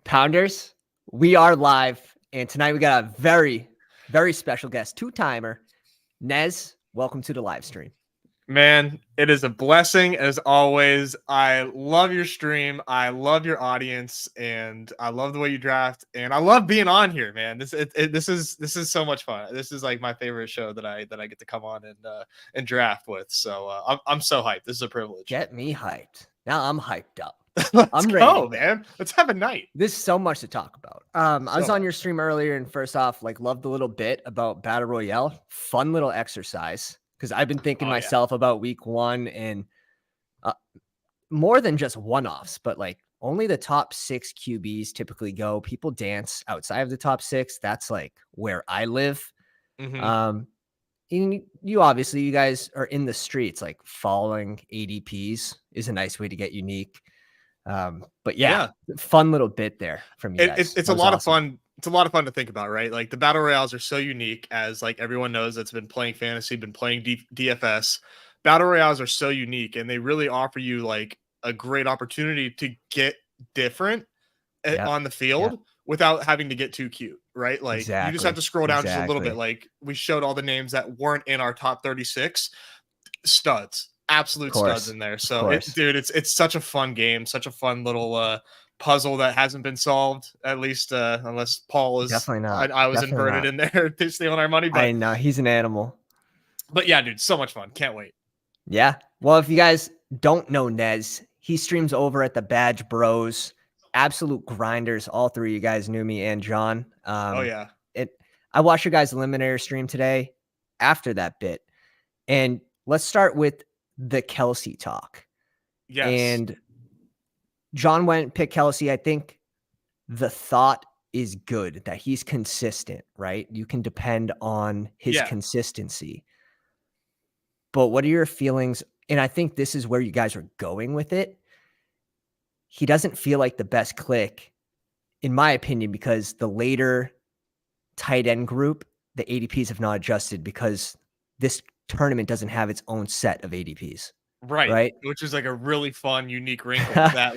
Pounders, we are live, and tonight we got a very, very special guest, two-timer. Nez, welcome to the live stream. Man, it is a blessing as always. I love your stream. I love your audience, and I love the way you draft. And I love being on here, man. This is so much fun. This is like my favorite show that I get to come on and draft with. So I'm so hyped. This is a privilege. Get me hyped. Now I'm hyped up. Let's go, man. Let's have a night. There's so much to talk about. I was on your stream earlier, and first off, loved the little bit about Battle Royale. Fun little exercise. Because I've been thinking myself about week one and more than just one-offs, but only the top 6 QBs typically go. People dance outside of the top 6. That's where I live. And you guys are in the streets, following ADPs is a nice way to get unique. But yeah, fun little bit there from you guys. It's a lot of fun. It's a lot of fun to think about, right? The battle royales are so unique, as everyone knows that's been playing fantasy, been playing DFS. Battle royales are so unique, and they really offer you a great opportunity to get different on the field without having to get too cute, right? You just have to scroll down just a little bit. We showed all the names that weren't in our top 36 studs, absolute studs in there. So dude, it's such a fun game, such a fun little puzzle that hasn't been solved, at least unless Paul is definitely not. I was inverted in there stealing our money, but I know he's an animal. But yeah, dude, so much fun. Can't wait. Yeah. Well, if you guys don't know Nez, he streams over at the BadgeBros. Absolute grinders. All three of you guys knew me and John. I watched your guys' Eliminator stream today after that bit. And let's start with the Kelsey talk. Yes. And John went and picked Kelsey. I think the thought is good that he's consistent, right? You can depend on his consistency. But what are your feelings? And I think this is where you guys are going with it. He doesn't feel like the best click, in my opinion, because the later tight end group, the ADPs have not adjusted because this tournament doesn't have its own set of ADPs. Right. Which is a really fun, unique wrinkle that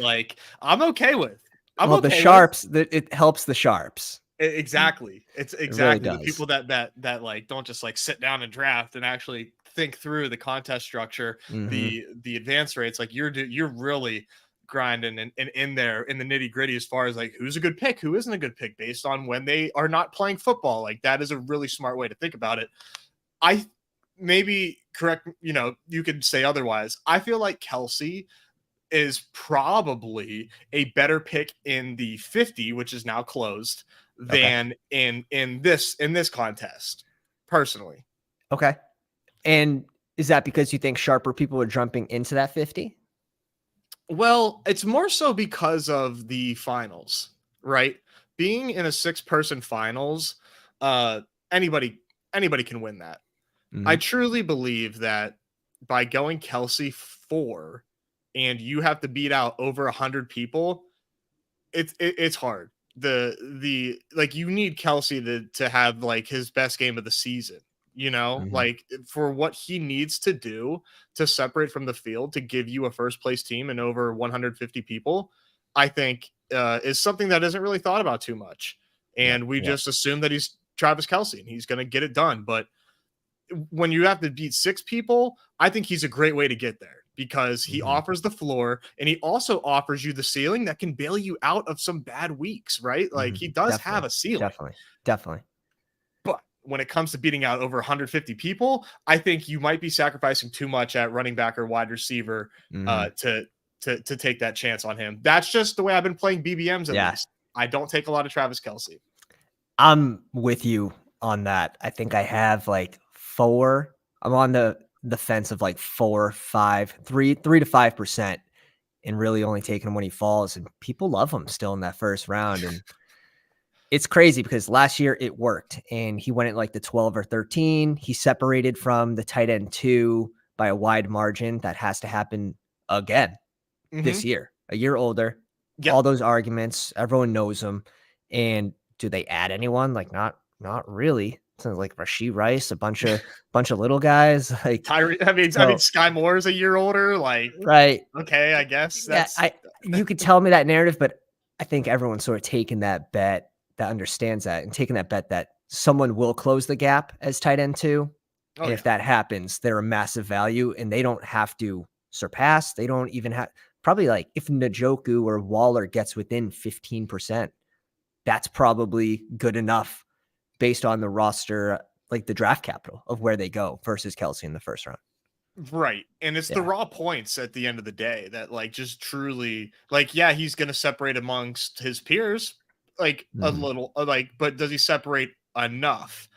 I'm okay with. The sharps, it helps the sharps. Exactly. It's exactly really the people that don't just sit down and draft and actually think through the contest structure, the advance rates. You're really grinding and in there in the nitty gritty as far as who's a good pick, who isn't a good pick based on when they are not playing football. That is a really smart way to think about it. Maybe correct, you could say otherwise. I feel like Kelsey is probably a better pick in the 50, which is now closed, than in this contest, personally. Okay. And is that because you think sharper people are jumping into that 50? Well, it's more so because of the finals, right? Being in a 6-person finals, anybody can win that. I truly believe that by going Kelsey 4 and you have to beat out over 100 people, it's hard. You need Kelsey to have his best game of the season, for what he needs to do to separate from the field to give you a first place team and over 150 people, I think is something that isn't really thought about too much. And we just assume that he's Travis Kelsey and he's going to get it done. But when you have to beat 6 people, I think he's a great way to get there because he offers the floor and he also offers you the ceiling that can bail you out of some bad weeks, right? He does have a ceiling. Definitely. But when it comes to beating out over 150 people, I think you might be sacrificing too much at running back or wide receiver to take that chance on him. That's just the way I've been playing BBMs at least. I don't take a lot of Travis Kelsey. I'm with you on that. I think I have 4. I'm on the fence of 4, 5, 3 to 5%, and really only taking him when he falls. And people love him still in that first round. And it's crazy because last year it worked, and he went at the 12 or 13. He separated from the tight end 2 by a wide margin. That has to happen again this year. A year older. All those arguments, everyone knows him. And do they add anyone? Not really. Like Rashee Rice, a bunch of little guys. Tyree. I mean, Sky Moore is a year older. Right. Okay, I guess that's. You could tell me that narrative, but I think everyone's sort of taking that bet that understands that and taking that bet that someone will close the gap as tight end 2. Oh, And yeah. if that happens, they're a massive value and they don't have to surpass. They don't even have probably like if Njoku or Waller gets within 15%, that's probably good enough based on the roster, like the draft capital of where they go versus Kelsey in the first round. Right. And it's the Yeah. raw points at the end of the day that like just truly like, yeah, he's going to separate amongst his peers like a Mhm. little like, but does he separate enough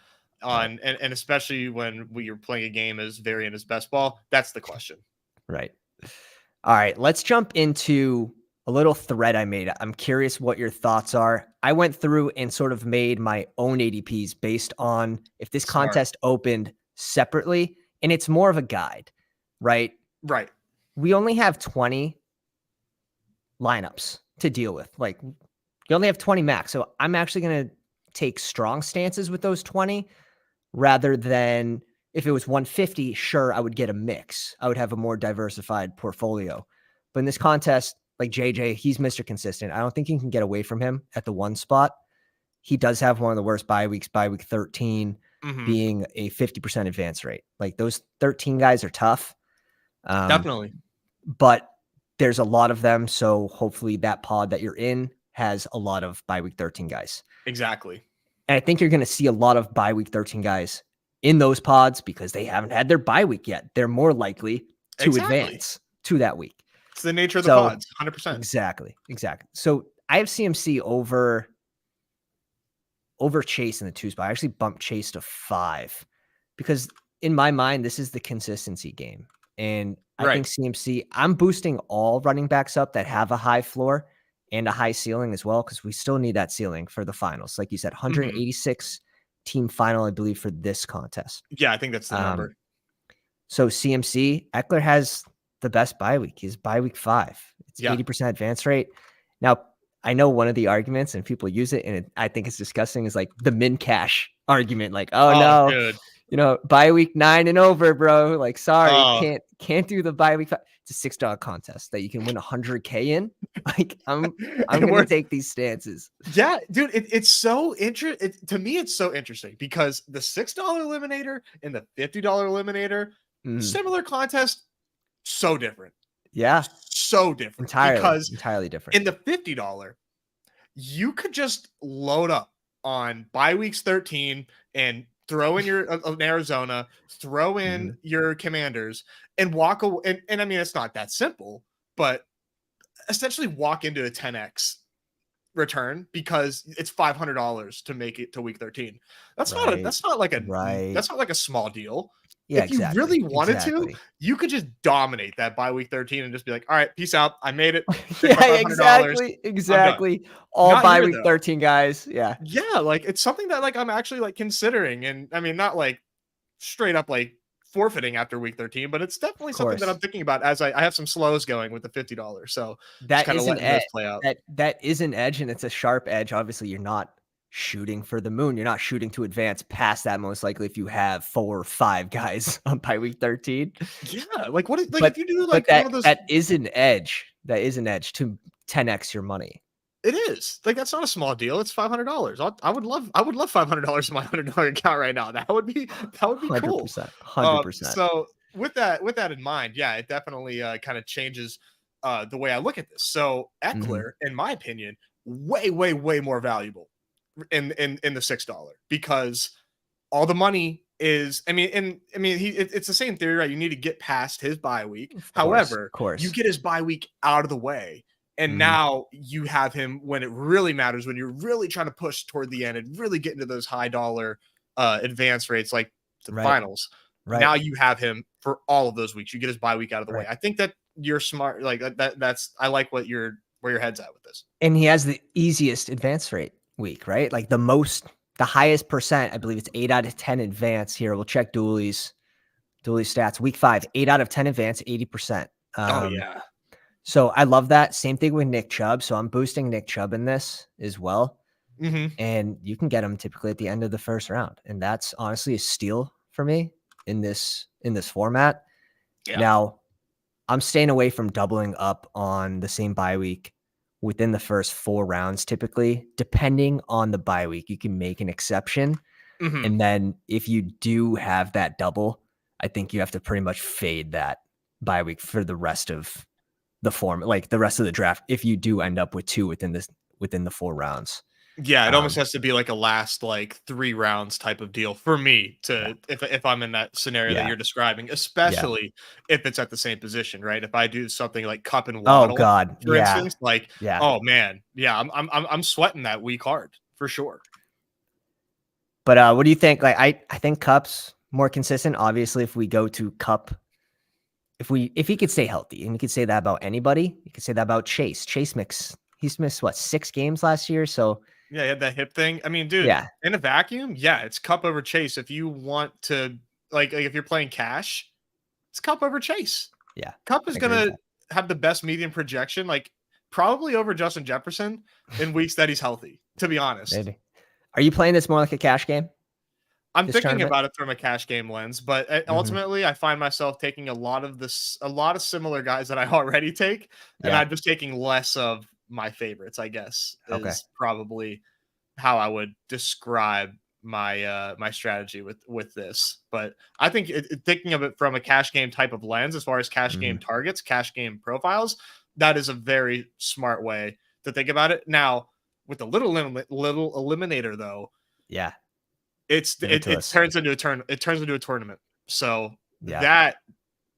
Right. on, and especially when we are playing a game as variant as best ball, that's the question. Right. All right. Let's jump into a little thread I made. I'm curious what your thoughts are. I went through and sort of made my own ADPs based on if this Smart. contest opened separately, and it's more of a guide, right? Right. We only have 20 lineups to deal with. Like you only have 20 max. So I'm actually going to take strong stances with those 20 rather than if it was 150, sure, I would get a mix. I would have a more diversified portfolio. But in this contest, like JJ, he's Mr. Consistent. I don't think you can get away from him at the 1 spot. He does have one of the worst bye weeks, bye week 13 being a 50% advance rate. Like those 13 guys are tough. Definitely. But there's a lot of them. So hopefully that pod that you're in has a lot of bye week 13 guys. Exactly. And I think you're going to see a lot of bye week 13 guys in those pods because they haven't had their bye week yet. They're more likely to advance to that week. It's the nature of the pods, 100%. Exactly. So I have CMC over Chase in the 2 spot. I actually bumped Chase to 5 because in my mind, this is the consistency game. And I think CMC, I'm boosting all running backs up that have a high floor and a high ceiling as well, because we still need that ceiling for the finals. Like you said, 186 team final, I believe, for this contest. Yeah, I think that's the number. So CMC, Eckler has the best bye week. He's bye week 5. It's 80% advance rate. Now, I know one of the arguments, and people use it, and I think it's disgusting, is like the min cash argument. Like, oh no, dude. You know, bye week 9 and over, bro. Like, sorry, can't do the bye week 5. It's a $6 contest that you can win 100K in. Like, I'm gonna take these stances. Yeah, dude, it's so interesting. To me, it's so interesting because the $6 eliminator and the $50 eliminator, similar contest, so different. Yeah, so different. Entirely different. In the $50, you could just load up on bye weeks 13 and throw in your Arizona, throw in your Commanders, and walk away. And I mean, it's not that simple, but essentially walk into a 10x return because it's $500 to make it to week 13. That's not like a small deal. Yeah, if you really wanted to, you could just dominate that by week 13 and just be like, all right, peace out. I made it. Yeah, exactly. All by week 13 guys. Yeah. Yeah, like it's something that like I'm actually like considering. And I mean, not like straight up like forfeiting after week 13, but it's definitely something that I'm thinking about as I have some slows going with the $50. So that is an edge. Play out. That is an edge, and it's a sharp edge. Obviously, you're not shooting for the moon. You're not shooting to advance past that, most likely, if you have 4 or 5 guys on by week 13. Yeah, like what? If you do like that, one of those, that is an edge. That is an edge to 10x your money. It is like that's not a small deal. It's $500. I would love $500 in my $100 account right now. That would be cool. 100%. So with that in mind, yeah, it definitely kind of changes the way I look at this. So Eckler, in my opinion, way more valuable in the $6 because all the money is. It's the same theory, right? You need to get past his bye week. However, you get his bye week out of the way. And now you have him when it really matters, when you're really trying to push toward the end and really get into those high dollar advance rates like the finals. Right. Now you have him for all of those weeks. You get his bye week out of the way. I think that you're smart. Like that's I like where your head's at with this. And he has the easiest advance rate week, right? Like the highest percent, I believe it's 8 out of 10 advance here. We'll check Dooley's stats. Week 5, 8 out of 10 advance, 80%. Oh yeah. So I love that. Same thing with Nick Chubb. So I'm boosting Nick Chubb in this as well. And you can get him typically at the end of the first round. And that's honestly a steal for me in this format. Yeah. Now, I'm staying away from doubling up on the same bye week within the first 4 rounds typically. Depending on the bye week, you can make an exception. Mhm. And then if you do have that double, I think you have to pretty much fade that bye week for the rest of the form, like the rest of the draft, if you do end up with 2 within the 4 rounds. Yeah, it almost has to be like a last like 3 rounds type of deal for me Yeah. to if I'm in that scenario that Yeah. you're describing, Yeah. especially if it's at the same position, right? If I do something like Cup and Oh Waddle, god. for Yeah. instance, like, Yeah. oh man, yeah, I'm sweating that week hard for sure. But what do you think? Like I think Cup's more consistent. Obviously, if we go to Cup, if he could stay healthy, and you could say that about anybody, you could say that about Chase. He's missed what, 6 games last year, so Yeah, he had that hip thing. I mean, dude, yeah. in a vacuum, yeah, it's Cup over Chase. If you want to like if you're playing cash, it's Cup over Chase. Yeah. Cup I is agree with gonna that. have the best median projection, like probably over Justin Jefferson in weeks that he's healthy, to be honest. Maybe. Are you playing this more like a cash game? I'm This thinking tournament? about it from a cash game lens, but Mhm. ultimately, I find myself taking a lot of similar guys that I already take, and Yeah. I'm just taking less of my favorites, I guess, Okay. is probably how I would describe my strategy with this. But I think thinking of it from a cash game type of lens, as far as cash game Mhm. targets, cash game profiles, that is a very smart way to think about it. Now, with the little eliminator though, Yeah. it's Give it it, to it us. turns into a tournament. So Yeah.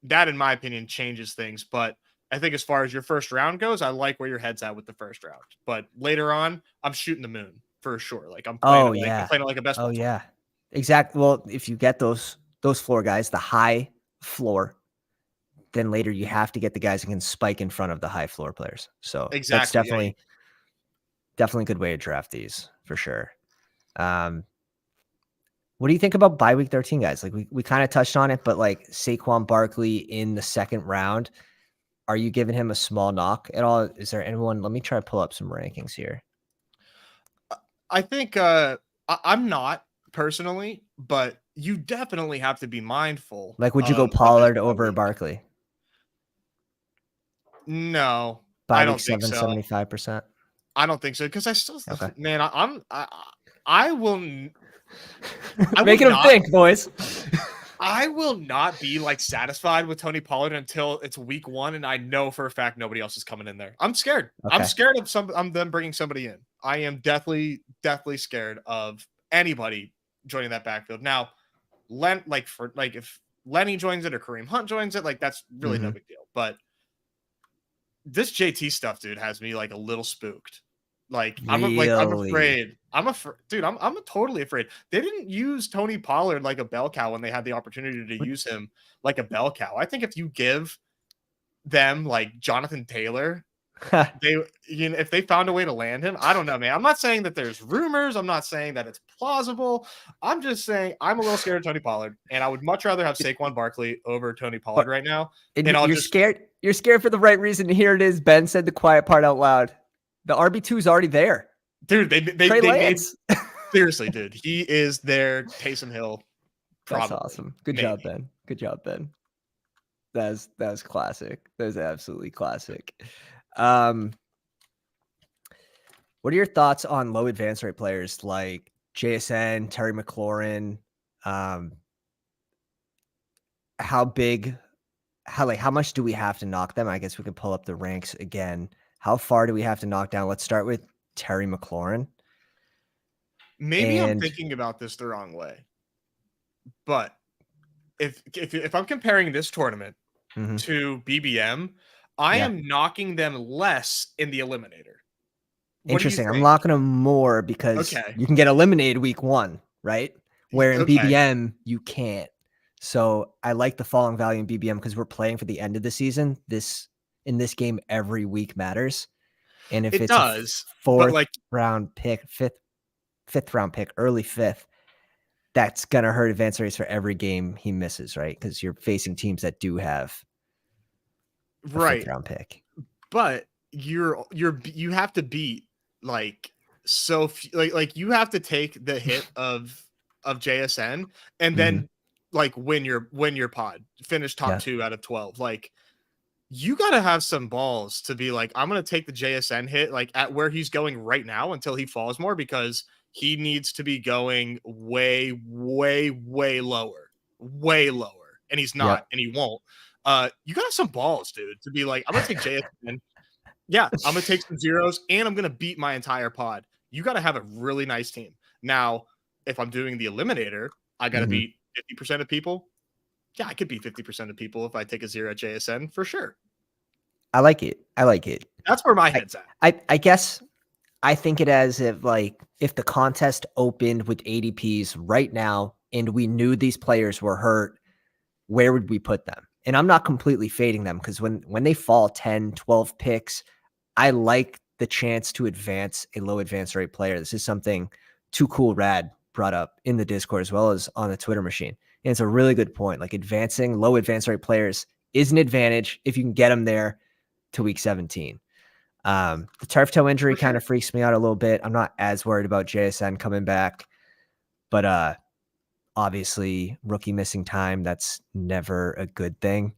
that in my opinion changes things. But I think as far as your first round goes, I like where your head's at with the first round. But later on, I'm shooting the moon for sure. Like Oh, I'm yeah. playing it like a best Oh, ball tournament. yeah. Exactly. Well, if you get those floor guys, the high floor, then later you have to get the guys who can spike in front of the high floor players. So that's Exactly. Yeah. definitely a good way to draft these for sure. Um, what do you think about bye week 13 guys? Like we kind of touched on it, but like Saquon Barkley in the second round, are you giving him a small knock at all? Is there anyone? Let me try to pull up some rankings here. I think I'm not personally, but you definitely have to be mindful Like, would you go of his Pollard bye over week. Barkley? No, Bye I week don't think 7, so. 75%. I don't think so because I still, Okay. man, I will, I will Making them not, think, boys. I will not be like satisfied with Tony Pollard until it's week 1, and I know for a fact nobody else is coming in there. I'm scared. I'm Okay. scared of I'm them bringing somebody in. I am definitely scared of anybody joining that backfield. Now, if Lenny joins it or Kareem Hunt joins it, like that's really no Mhm. big deal. But this JT stuff, dude, has me like a little spooked. Like I'm Really? afraid. Dude. I'm totally afraid. They didn't use Tony Pollard like a bell cow when they had the opportunity to What use him like a bell cow. I think if you give them like Jonathan Taylor, they if they found a way to land him, I don't know, man. I'm not saying that there's rumors. I'm not saying that it's plausible. I'm just saying I'm a little scared of Tony Pollard, and I would much rather have Saquon Barkley over Tony Pollard But right now. and And I'll you're just scared. You're scared for the right reason. Here it is. Ben said the quiet part out loud. The RB2 is already there. dude, Trey they made Lance. seriously, dude. He is their Taysom Hill, That's probably, awesome. Good job, maybe. Ben. Good job, Ben. That's classic. That's absolutely classic. Um, what are your thoughts on low advance rate players like JSN, Terry McLaurin? Um, how big, how much do we have to knock them? I guess we can pull up the ranks again. How far do we have to knock down? Let's start with Terry McLaurin. Maybe I'm And thinking about this the wrong way, but if I'm comparing this tournament mhm, to BBM, I yeah, am knocking them less in the eliminator. What do you interesting. I'm think? locking them more because Okay. you can get eliminated week 1, right? Where in Okay. BBM you can't. So I like the falling value in BBM because we're playing for the end of the season. In this game, every week matters. And if It it's a does, but fourth like round pick, fifth round pick, early fifth, that's gonna hurt advance rates for every game he misses, right? Because you're facing teams that do have a fifth right, round pick. but you have to beat like like you have to take the hit of JSN and Mhm. then like win your pod, finish top Yeah. 2 out of 12. Like you got to have some balls to be like, I'm going to take the JSN hit like at where he's going right now until he falls more, because he needs to be going way, way, way lower. And he's not, Yep. and he won't. You got some balls, dude, to be like, I'm going to take JSN. Yeah, I'm going to take some zeros and I'm going to beat my entire pod. You got to have a really nice team. Now, if I'm doing the eliminator, I got to beat 50% of people. Yeah, I could beat 50% of people if I take a zero at JSN for sure. I like it. I like it. That's where my head's at. I guess I think it as if the contest opened with ADPs right now and we knew these players were hurt, where would we put them? And I'm not completely fading them, because when they fall 10, 12 picks, I like the chance to advance a low advance rate player. This is something Too Cool Rad brought up in the Discord as well as on the Twitter machine. And it's a really good point. Like, advancing low advance rate players is an advantage if you can get them there to week 17. The turf toe injury kind of freaks me out a little bit. I'm not as worried about JSN coming back, but obviously rookie missing time, that's never a good thing.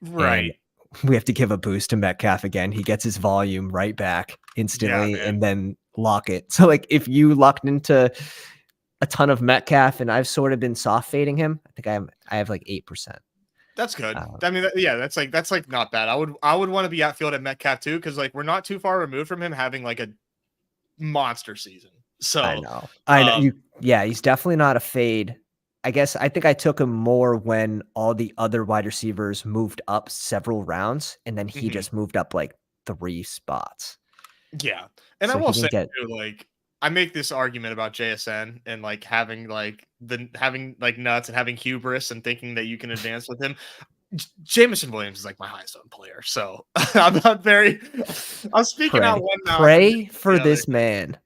Right. And we have to give a boost to Metcalf again. He gets his volume right back instantly, and then lock it. So like, if you locked into a ton of Metcalf, and I've sort of been soft fading him, I think I have like 8%. That's good. I mean, yeah, that's like not bad. I would want to be outfield at Metcalf too, because like we're not too far removed from him having like a monster season. So I know. Yeah, he's definitely not a fade. I guess I think I took him more when all the other wide receivers moved up several rounds, and then he just moved up like 3 spots. Yeah. And so I will say too, like, I make this argument about JSN and like having like nuts and having hubris and thinking that you can advance with him. Jameson Williams is like my highest owned player. So I'm speaking out one mouth. Pray for this man.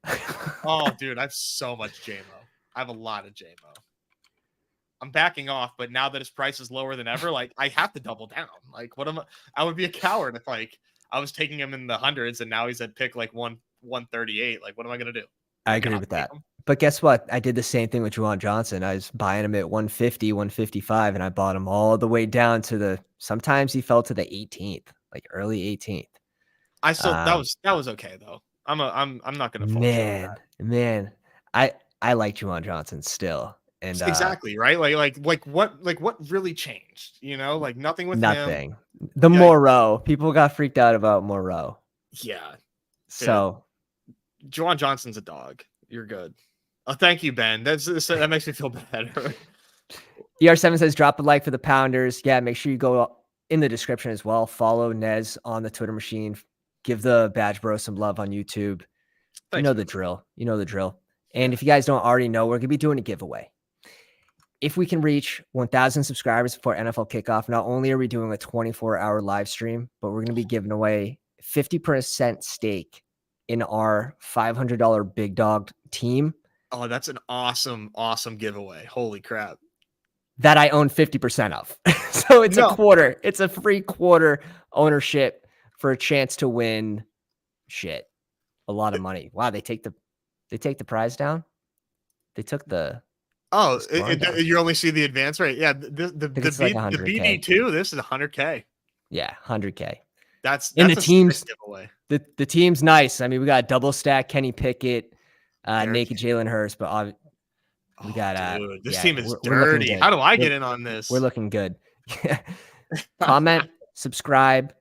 Oh, dude, I have so much JMO. I have a lot of JMO. I'm backing off, but now that his price is lower than ever, like, I have to double down. Like, I would be a coward if like I was taking him in the hundreds and now he's at pick like 138. Like, what am I gonna do? I agree with that. But guess what? I did the same thing with Juwan Johnson. I was buying him at 150, 155, and I bought him all the way down to sometimes he fell to the 18th, like early 18th. I still that was okay though. I'm not gonna fault you. Man, I like Juwan Johnson still. And exactly right. Like what really changed? You know, like nothing with nothing. him. The Moreau. People got freaked out about Moreau. Yeah. So Juwan Johnson's a dog. You're good. Oh, thank you, Ben. That makes me feel better. ER7 says drop a like for the Pounders. Yeah, make sure you go in the description as well. Follow Nez on the Twitter machine. Give the BadgeBros some love on YouTube. Thanks, you know the drill. You know the drill. And if you guys don't already know, we're gonna be doing a giveaway. If we can reach 1,000 subscribers before NFL kickoff, not only are we doing a 24-hour live stream, but we're going to be giving away 50% stake in our $500 Big Dog team. Oh, that's an awesome, awesome giveaway. Holy crap. That I own 50% of. So it's a quarter. It's a free quarter ownership for a chance to win a lot of money. Wow, they take the prize down? They took the... Oh, you only see the advance rate. Yeah, the BD2, this is 100K. Yeah, 100K. That's in the teams giveaway. The team's nice. I mean, we got double stack Kenny Pickett, naked Jalen Hurst, but we got dude, this team is dirty. How do I get in on this? We're looking good. Comment, subscribe,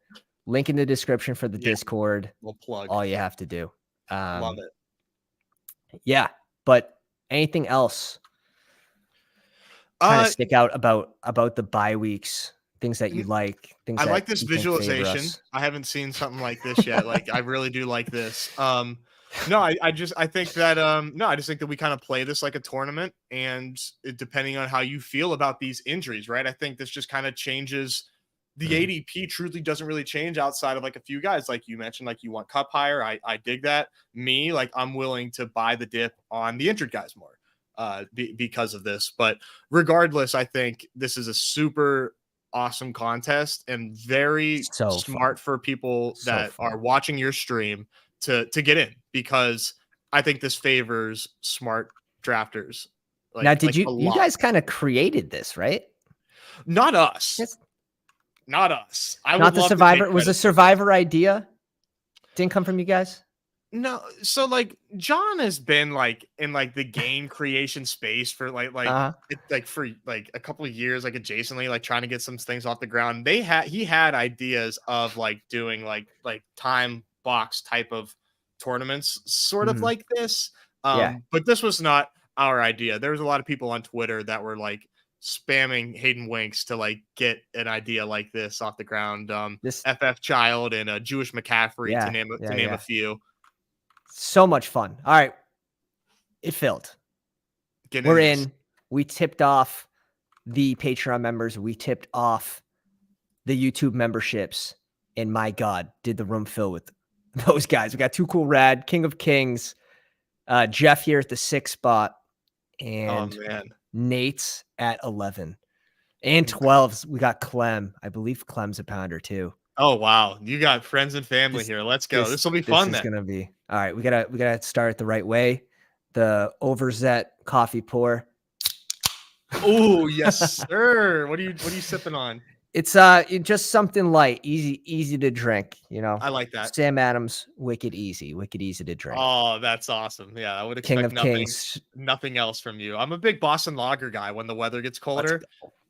link in the description for the Discord. We'll plug all you have to do. Love it. Yeah, but anything else kind of stick out about the bye weeks? Things that you like. Things I like this visualization. I haven't seen something like this yet. Like, I really do like this. No, I just think that we kind of play this like a tournament, and depending on how you feel about these injuries, right? I think this just kind of changes. The ADP truly doesn't really change outside of like a few guys, like you mentioned, like you want Cup higher. I dig that. Me, like, I'm willing to buy the dip on the injured guys more because of this. But regardless, I think this is a super awesome contest and very smart for people that are watching your stream to get in, because I think this favors smart drafters. Now, you guys kind of created this, right? Not us. Not us. I Not would the love to Survivor. take Was the credit for this. Survivor idea? Didn't come from you guys? No, so like John has been like in like the game creation space for for like a couple of years, like adjacently, like trying to get some things off the ground. He had ideas of like doing like time box type of tournaments, sort of like this. Yeah. But this was not our idea. There was a lot of people on Twitter that were like spamming Hayden Winks to like get an idea like this off the ground. This FF Child and Jewish McCaffrey to name a few. So much fun. All right. It filled. We're in. We tipped off the Patreon members. We tipped off the YouTube memberships. And my God, did the room fill with those guys. We got Too Cool Rad, King of Kings, Jeff here at the 6th spot, and Nate's at 11. And 12s, we got Clem. I believe Clem's a pounder too. Oh wow, you got friends and family here. Let's go. This will be fun. This is gonna be all right. We gotta start it the right way. The Overzet coffee pour. Oh yes, sir. What are you sipping on? It's just something light, easy to drink. You know, I like that. Sam Adams, wicked easy to drink. Oh, that's awesome. Yeah, I would expect nothing else from you. I'm a big Boston Lager guy. When the weather gets colder,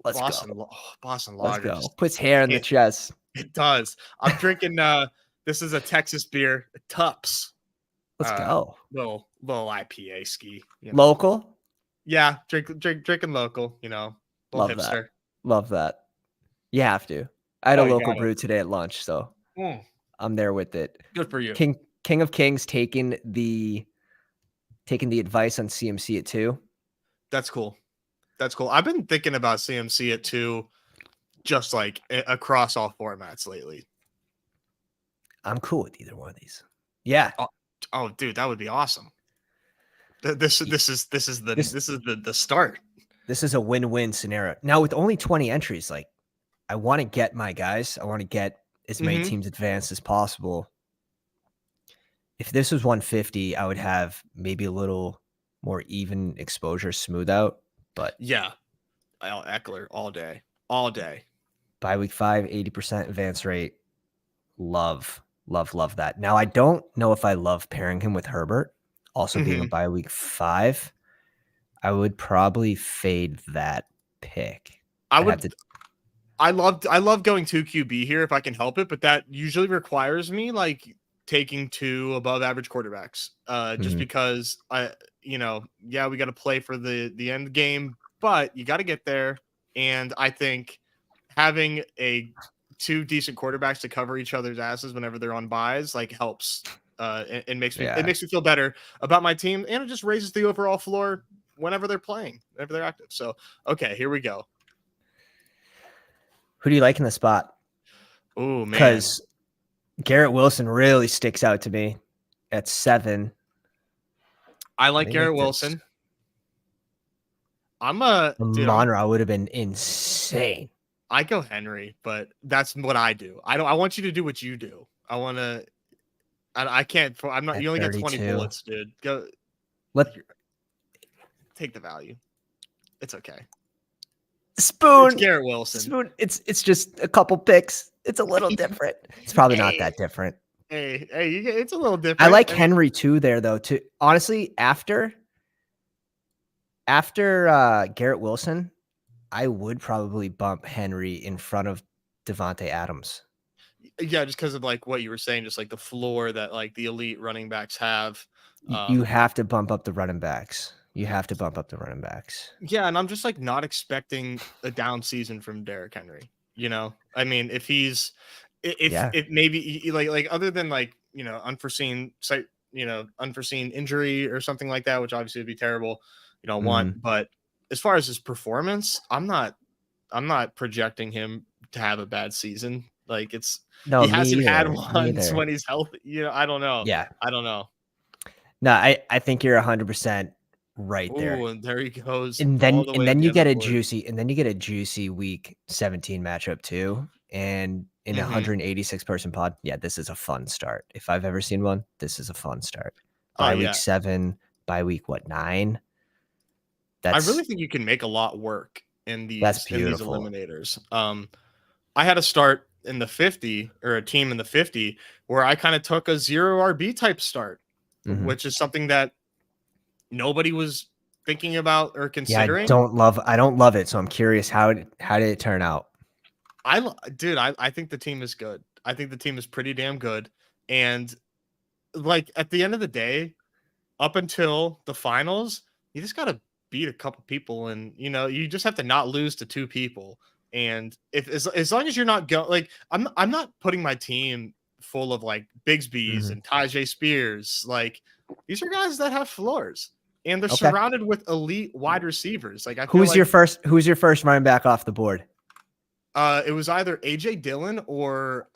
Let's go. Boston Lager. Let's go. Puts hair in the chest. It does. I'm drinking. This is a Texas beer, Tups. Let's go. Little IPA ski. You know. Local. Yeah, drinking local. You know, little hipster. Love that. You have to. I had a local brew today at lunch, so I'm there with it. Good for you. King of Kings taking the advice on CMC at 2. That's cool. I've been thinking about CMC at 2. Just like across all formats lately. I'm cool with either one of these. Yeah. Oh dude, that would be awesome. This is the start. This is a win-win scenario. Now with only 20 entries, like I want to get my guys. I want to get as many teams advanced as possible. If this was 150, I would have maybe a little more even exposure, smooth out. But yeah, Eckler all day. By week 5, 80% advance rate. Love that. Now, I don't know if I love pairing him with Herbert. Also being a bye week 5, I would probably fade that pick. I love going 2 QB here if I can help it, but that usually requires me like taking 2 above average quarterbacks. Just because we got to play for the end game, but you got to get there. And I think having 2 decent quarterbacks to cover each other's asses whenever they're on buys like helps. It makes me feel better about my team, and it just raises the overall floor whenever they're playing, whenever they're active. So okay, here we go. Who do you like in the spot? Oh man, because Garrett Wilson really sticks out to me at 7. I like Garrett Wilson. Monroe would have been insane. I go Henry, but that's what I do. I want you to do what you do. I can't. I'm not. You only 32. Got 20 bullets, dude. Go. Take the value. It's okay. Spoon. It's Garrett Wilson. Spoon. It's just a couple picks. It's a little different. It's probably not that different. Hey, it's a little different. I like Henry too there though. Too honestly, after Garrett Wilson, I would probably bump Henry in front of Devontae Adams. Yeah, just because of like what you were saying, just like the floor that like the elite running backs have. You have to bump up the running backs. Yeah, and I'm just like not expecting a down season from Derrick Henry. You know, I mean, if maybe like other than like unforeseen injury or something like that, which obviously would be terrible. You don't want, but as far as his performance, I'm not projecting him to have a bad season. Like he hasn't had one when he's healthy. I don't know. Yeah, I don't know. No, I think you're 100% right there. Ooh, and there he goes. And then you get a juicy week 17 matchup too. And in a 186 person pod, yeah, this is a fun start. If I've ever seen one, this is a fun start. By week 7, by week 9. I really think you can make a lot work in these eliminators. I had a start in the 50 or a team in the 50 where I kind of took a 0 RB type start, which is something that nobody was thinking about or Yeah, I considering. don't love it. So I'm curious how did it turn out? I think the team is good. I think the team is pretty damn good. And like at the end of the day, up until the finals, you just got to beat a couple people, and you just have to not lose to 2 people. And if as long as you're not like I'm not putting my team full of like Bigsby's and Tajay Spears. Like these are guys that have floors, and they're surrounded with elite wide receivers. Like I feel who's your first running back off the board? It was either AJ Dillon or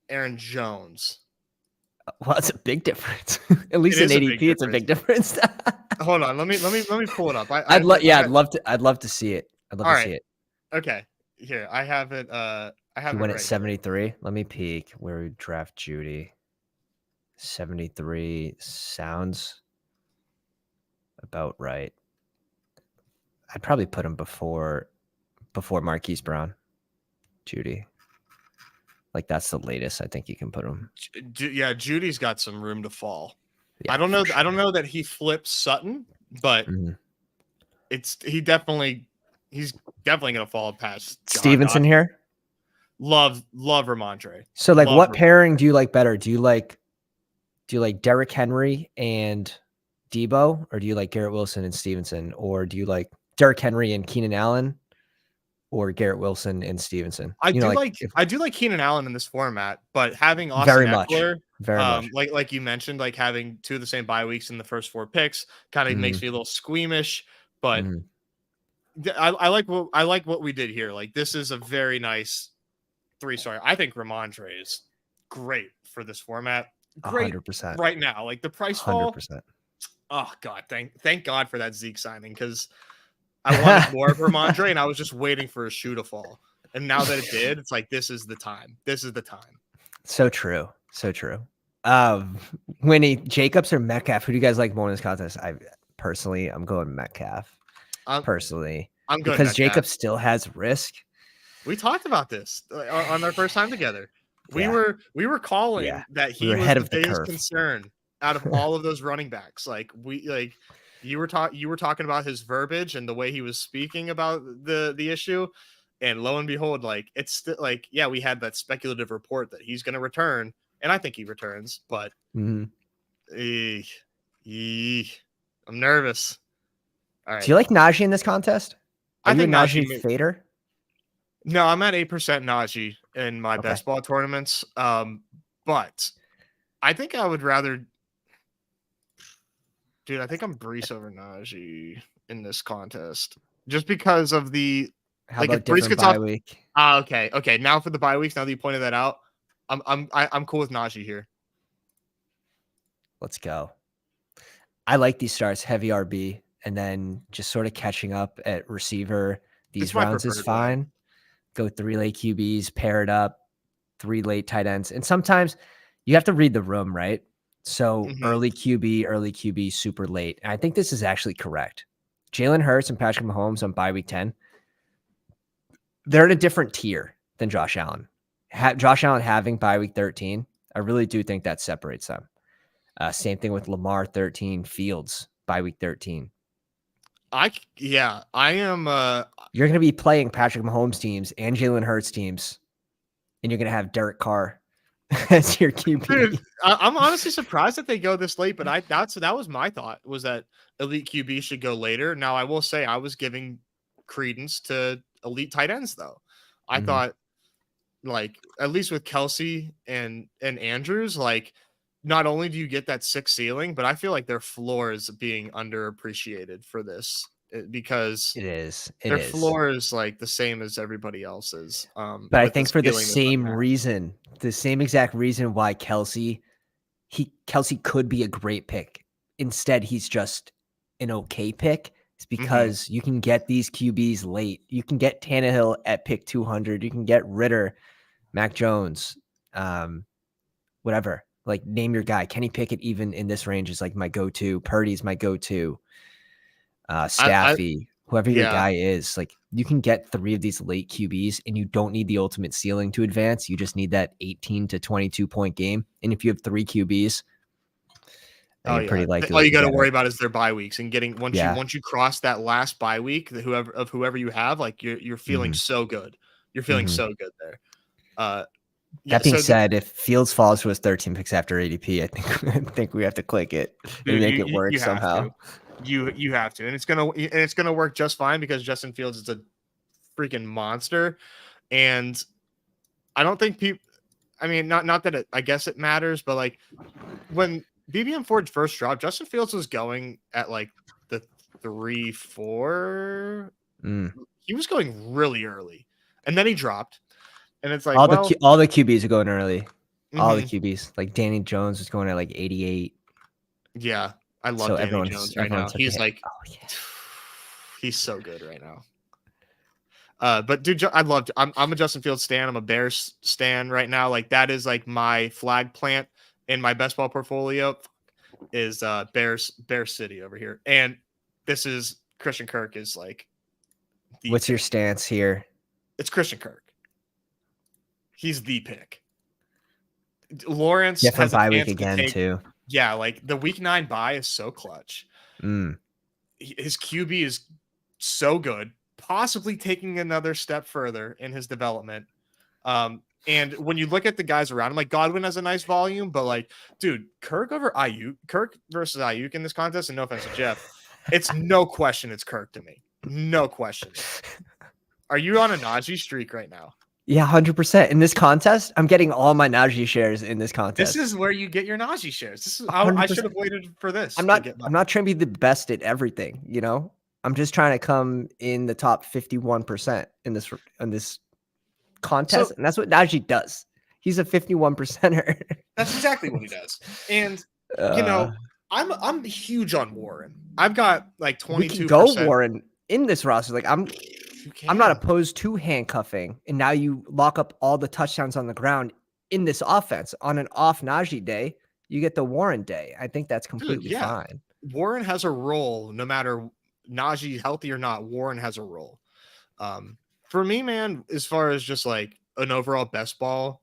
Aaron Jones. Well, it's a big difference. At least in ADP, it's a big difference. Hold on, let me pull it up. I'd love to see it. I'd love to see it. Okay, here I have it. I have. He it went right at 73. Let me peek where we draft Judy. 73 sounds about right. I'd probably put him before Marquise Brown, Judy. Like that's the latest I think you can put him. Yeah, Judy's got some room to fall. Yeah, I don't know. Sure. I don't know that he flips Sutton, but he's definitely gonna fall past Stevenson here. Love Ramondre. So like, what pairing do you like better? Do you like Derrick Henry and Debo, or do you like Garrett Wilson and Stevenson, or do you like Derrick Henry and Keenan Allen, or Garrett Wilson and Stevenson? I do like Keenan Allen in this format, but having Austin Eckler, very much. Like you mentioned, like having 2 of the same bye weeks in the first 4 picks kind of makes me a little squeamish. But I like what we did here. Like this is a very nice 3-star. I think Ramondre is great for this format. Great 100% right now. Like the price fall. 100%. Oh God, thank God for that Zeke signing, because I wanted more of Ramondre, and I was just waiting for a shoe to fall. And now that it did, it's like this is the time. This is the time. So true. So true. Winnie, Jacobs or Metcalf? Who do you guys like more in this contest? I'm going Metcalf. I'm going because Metcalf. Jacobs still has risk. We talked about this on our first time together. We were calling that he was the biggest concern out of all of those running backs. Like you were talking about his verbiage and the way he was speaking about the issue, and lo and behold, like it's still like we had that speculative report that he's going to return, and I think he returns, but I'm nervous. All right. Do you like Naji in this contest? I think Naji fader. No, I'm at 8% Naji in my best ball tournaments. But I think I would rather. Dude, I think I'm Brees over Naji in this contest, just because of the. How about different bye week? Okay. Now for the bye weeks, now that you pointed that out, I'm cool with Naji here. Let's go. I like these starts, heavy RB, and then just sort of catching up at receiver. These rounds is fine. Go 3 late QBs, pair it up, 3 late tight ends, and sometimes you have to read the room, right? So early QB, super late. And I think this is actually correct. Jalen Hurts and Patrick Mahomes on bye week 10, they're in a different tier than Josh Allen. Josh Allen having bye week 13, I really do think that separates them. Same thing with Lamar 13, Fields bye week 13. I am. You're going to be playing Patrick Mahomes teams and Jalen Hurts teams, and you're going to have Derek Carr as your QB. Dude, I'm honestly surprised that they go this late, but that was my thought, was that elite QB should go later. Now, I will say I was giving credence to elite tight ends, though. I thought, like, at least with Kelsey and Andrews, like, not only do you get that 6 ceiling, but I feel like their floor is being underappreciated for this, because their floor is like the same as everybody else's. But I think for the same reason, the same exact reason why Kelsey could be a great pick. Instead, he's just an okay pick. It's because you can get these QBs late. You can get Tannehill at pick 200. You can get Ritter, Mac Jones, whatever. Like, name your guy. Kenny Pickett, even in this range, is like my go-to. Purdy's my go-to. Staffy, whoever your guy is, like, you can get 3 of these late QBs, and you don't need the ultimate ceiling to advance. You just need that 18 to 22 point game. And if you have 3 QBs, then you're pretty likely All you to got to get worry it. about is their bye weeks and getting once you cross that last bye week, whoever you have, like you're feeling so good. You're feeling so good there. That being said, if Fields falls to his 13 picks after ADP, I think we have to click it and make it work somehow. You have to, and it's gonna work just fine because Justin Fields is a freaking monster, and I don't think people. I mean, not that I guess it matters, but like when BBM Ford's first dropped, Justin Fields was going at like the 3-4. He was going really early, and then he dropped, and it's like all the QBs are going early. All the QBs, like Danny Jones was going at like 88. Yeah, I love Danny Jones right now. He's like, he's so good right now. But dude, I'm a Justin Fields stan. I'm a Bears stan right now. Like that is like my flag plant in my best ball portfolio is Bears City over here. And this is Christian Kirk is like. What's your stance here? It's Christian Kirk. He's the pick. Lawrence has a bye week again too. Yeah, like the week 9 bye is so clutch. His QB is so good, possibly taking another step further in his development. And when you look at the guys around him, like Godwin has a nice volume, but like, dude, Kirk versus Ayuk in this contest, and no offense to Jeff, it's no question it's Kirk to me. No question. Are you on a Naji streak right now? Yeah, 100%. In this contest, I'm getting all my Naji shares in this contest. This is where you get your Naji shares. This is I should have waited for this. I'm not trying to be the best at everything, you know? I'm just trying to come in the top 51% in this contest, and that's what Naji does. He's a 51%er. That's exactly what he does. And you know, I'm huge on Warren. I've got like 22%. We can go Warren in this roster. Like I'm not opposed to handcuffing, and now you lock up all the touchdowns on the ground in this offense. On an off Naji day, you get the Warren day. I think that's completely fine. Warren has a role, no matter Naji healthy or not. Warren has a role. For me, man, as far as just like an overall best ball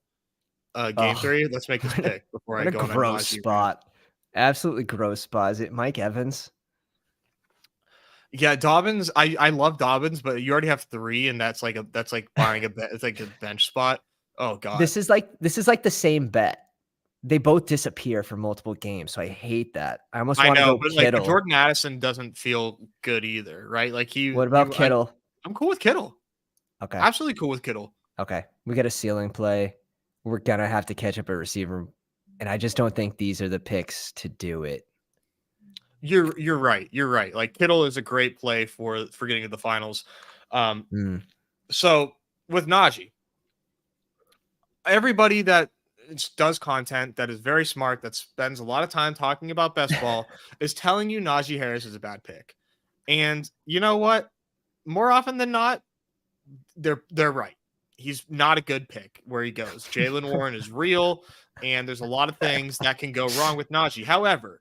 game theory, let's make this pick before I go on a gross spot. Absolutely gross spot. Is it Mike Evans? Yeah, Dobbins. I love Dobbins, but you already have 3, and that's like buying it's like a bench spot. Oh god, this is like the same bet. They both disappear for multiple games, so I hate that. I almost want to go but Kittle. Like Jordan Addison doesn't feel good either, right? Like What about Kittle? I'm cool with Kittle. Okay, absolutely cool with Kittle. Okay, we got a ceiling play. We're gonna have to catch up a receiver, and I just don't think these are the picks to do it. You're right. You're right. Like Kittle is a great play for getting to the finals. So with Naji, everybody that does content that is very smart, that spends a lot of time talking about best ball, is telling you Naji Harris is a bad pick. And you know what? More often than not, they're right. He's not a good pick where he goes. Jaylen Warren is real, and there's a lot of things that can go wrong with Naji. However,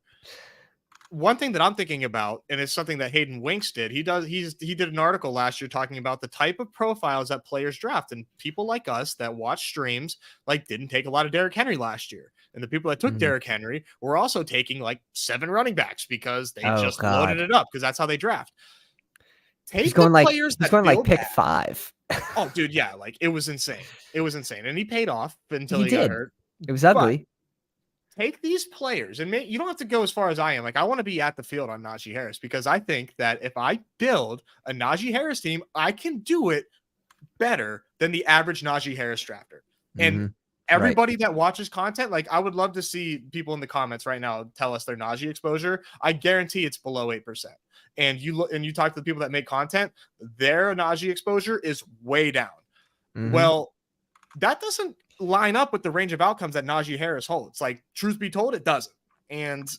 one thing that I'm thinking about, and it's something that Hayden Winks did, he did an article last year talking about the type of profiles that players draft, and people like us that watch streams like didn't take a lot of Derrick Henry last year, and the people that took Derrick Henry were also taking like 7 running backs because they loaded it up because that's how they draft. He's going like pick 5. Oh, dude, yeah, like it was insane. It was insane, and he paid off until he got hurt. It was ugly. But take these players, and you don't have to go as far as I am. Like, I want to be at the field on Naji Harris because I think that if I build a Naji Harris team, I can do it better than the average Naji Harris drafter. And everybody that watches content, like, I would love to see people in the comments right now tell us their Naji exposure. I guarantee it's below 8%. And you look and you talk to the people that make content, their Naji exposure is way down. Well, that doesn't line up with the range of outcomes that Naji Harris holds. Like, truth be told, it doesn't. And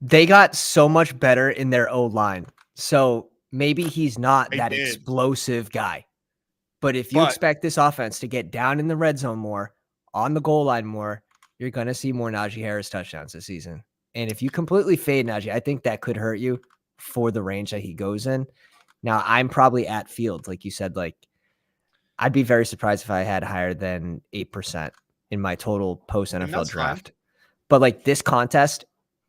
they got so much better in their O-line. So maybe he's not that explosive guy. But if you expect this offense to get down in the red zone more, on the goal line more, you're going to see more Naji Harris touchdowns this season. And if you completely fade Naji, I think that could hurt you for the range that he goes in. Now I'm probably at Fields, like you said. Like I'd be very surprised if I had higher than 8% in my total post And NFL that's draft. fine. But like this contest,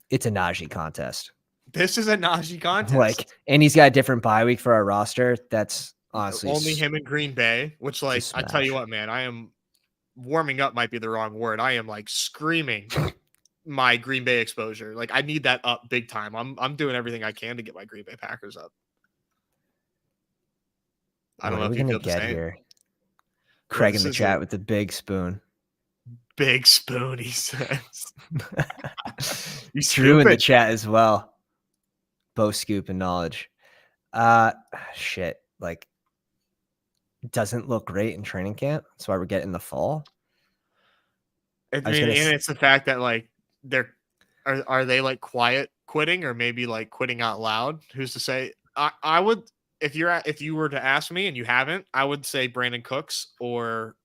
it's a Naji contest. This is a Naji contest. Like, and he's got a different bye week for our roster. That's honestly only him in Green Bay, which like I tell you what, man, I am warming up might be the wrong word. I am like screaming my Green Bay exposure. Like I need that up big time. I'm doing everything I can to get my Green Bay Packers up. I don't know if you feel the same. Here? Craig in the chat with the big spoon. Big spoon, he says. You Drew in the chat as well. Bo scoop and knowledge. Shit. Like, doesn't look great in training camp. That's why we're getting the fall. I mean, and it's the fact that like are they like quiet quitting or maybe like quitting out loud? Who's to say? I would if you were to ask me and you haven't, I would say Brandon Cooks or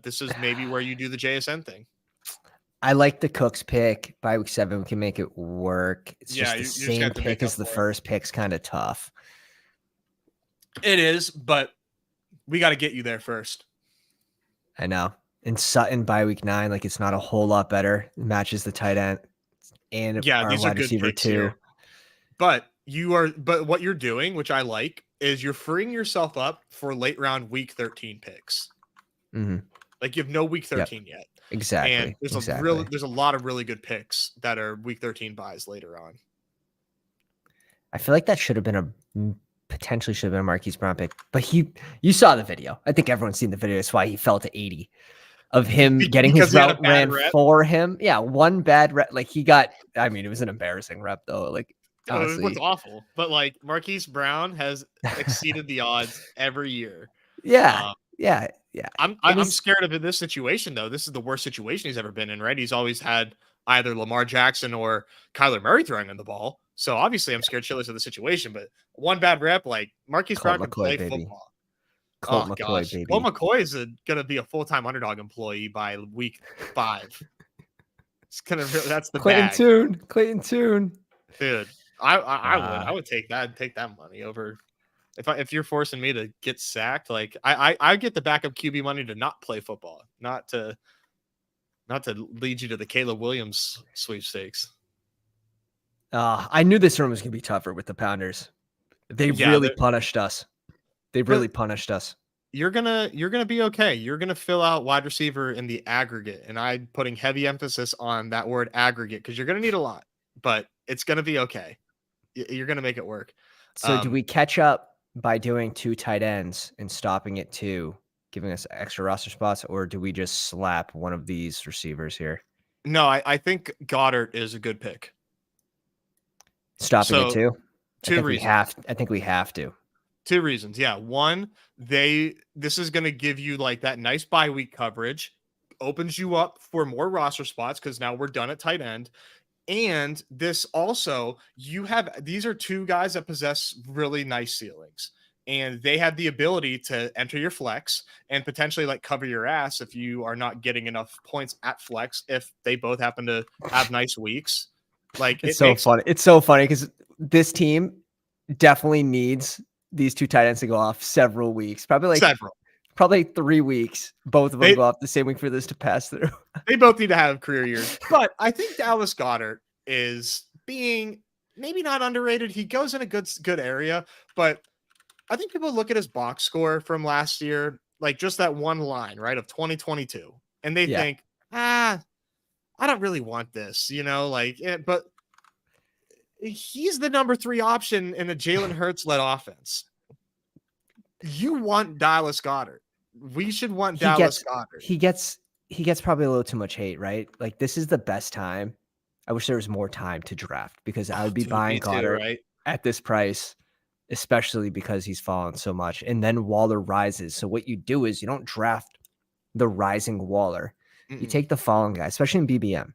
this is maybe where you do the JSN thing. I like the Cooks pick. By week 7, we can make it work. It's just the same pick as the first pick's kind of tough. It is, but we got to get you there first. I know. And Sutton by week 9, like it's not a whole lot better. It matches the tight end and yeah, our these wide are receiver good too. Here. But what you're doing, which I like, is you're freeing yourself up for late round week 13 picks. Mm-hmm. Like you have no week 13 yet. Exactly. And there's a lot of really good picks that are week 13 buys later on. I feel like that should have been potentially should have been a Marquise Brown pick, but you saw the video. I think everyone's seen the video. That's why he fell to 80 of him getting his route ran for him. Yeah. One bad rep. Like he got, I mean, it was an embarrassing rep though. Like honestly, it was awful, but like Marquise Brown has exceeded the odds every year. Yeah. Yeah. I'm scared of this situation though. This is the worst situation he's ever been in, right? He's always had either Lamar Jackson or Kyler Murray throwing him the ball. So obviously I'm scared shitless of the situation, but one bad rep, like Marquise Brown can play football. Colt McCoy, baby. Colt McCoy is going to be a full-time Underdog employee by week 5. It's that's the Clayton Tune. Dude, I would take that money over if you're forcing me to get sacked. Like I get the backup QB money to not play football, not to lead you to the Caleb Williams sweepstakes. I knew this room was gonna be tougher with the Pounders. They really punished us. You're gonna be okay. You're gonna fill out wide receiver in the aggregate, and I'm putting heavy emphasis on that word aggregate because you're gonna need a lot, but it's gonna be okay. You're gonna make it work. So do we catch up by doing 2 tight ends and stopping at 2, giving us extra roster spots, or do we just slap one of these receivers here? No, I think Goddard is a good pick. Stopping at 2? Two reasons. I think we have to. 2 reasons. Yeah. One, this is going to give you like that nice bye week coverage, opens you up for more roster spots because now we're done at tight end. And this also, these are 2 guys that possess really nice ceilings, and they have the ability to enter your flex and potentially like cover your ass if you are not getting enough points at flex, if they both happen to have nice weeks. Like it's so funny. It's so funny because this team definitely needs these 2 tight ends to go off several weeks, probably 3 weeks. Both of them go off the same week for this to pass through. They both need to have career years, but I think Dallas Goedert is being maybe not underrated. He goes in a good area, but I think people look at his box score from last year, like just that one line, right, of 2022, and they think, I don't really want this, but he's the number 3 option in a Jalen Hurts led offense. You want Dallas Goedert. We should want Dallas Goedert. He gets probably a little too much hate, right? Like this is the best time. I wish there was more time to draft because I would be buying Goddard at this price, especially because he's fallen so much. And then Waller rises. So what you do is you don't draft the rising Waller. You take the fallen guy, especially in BBM.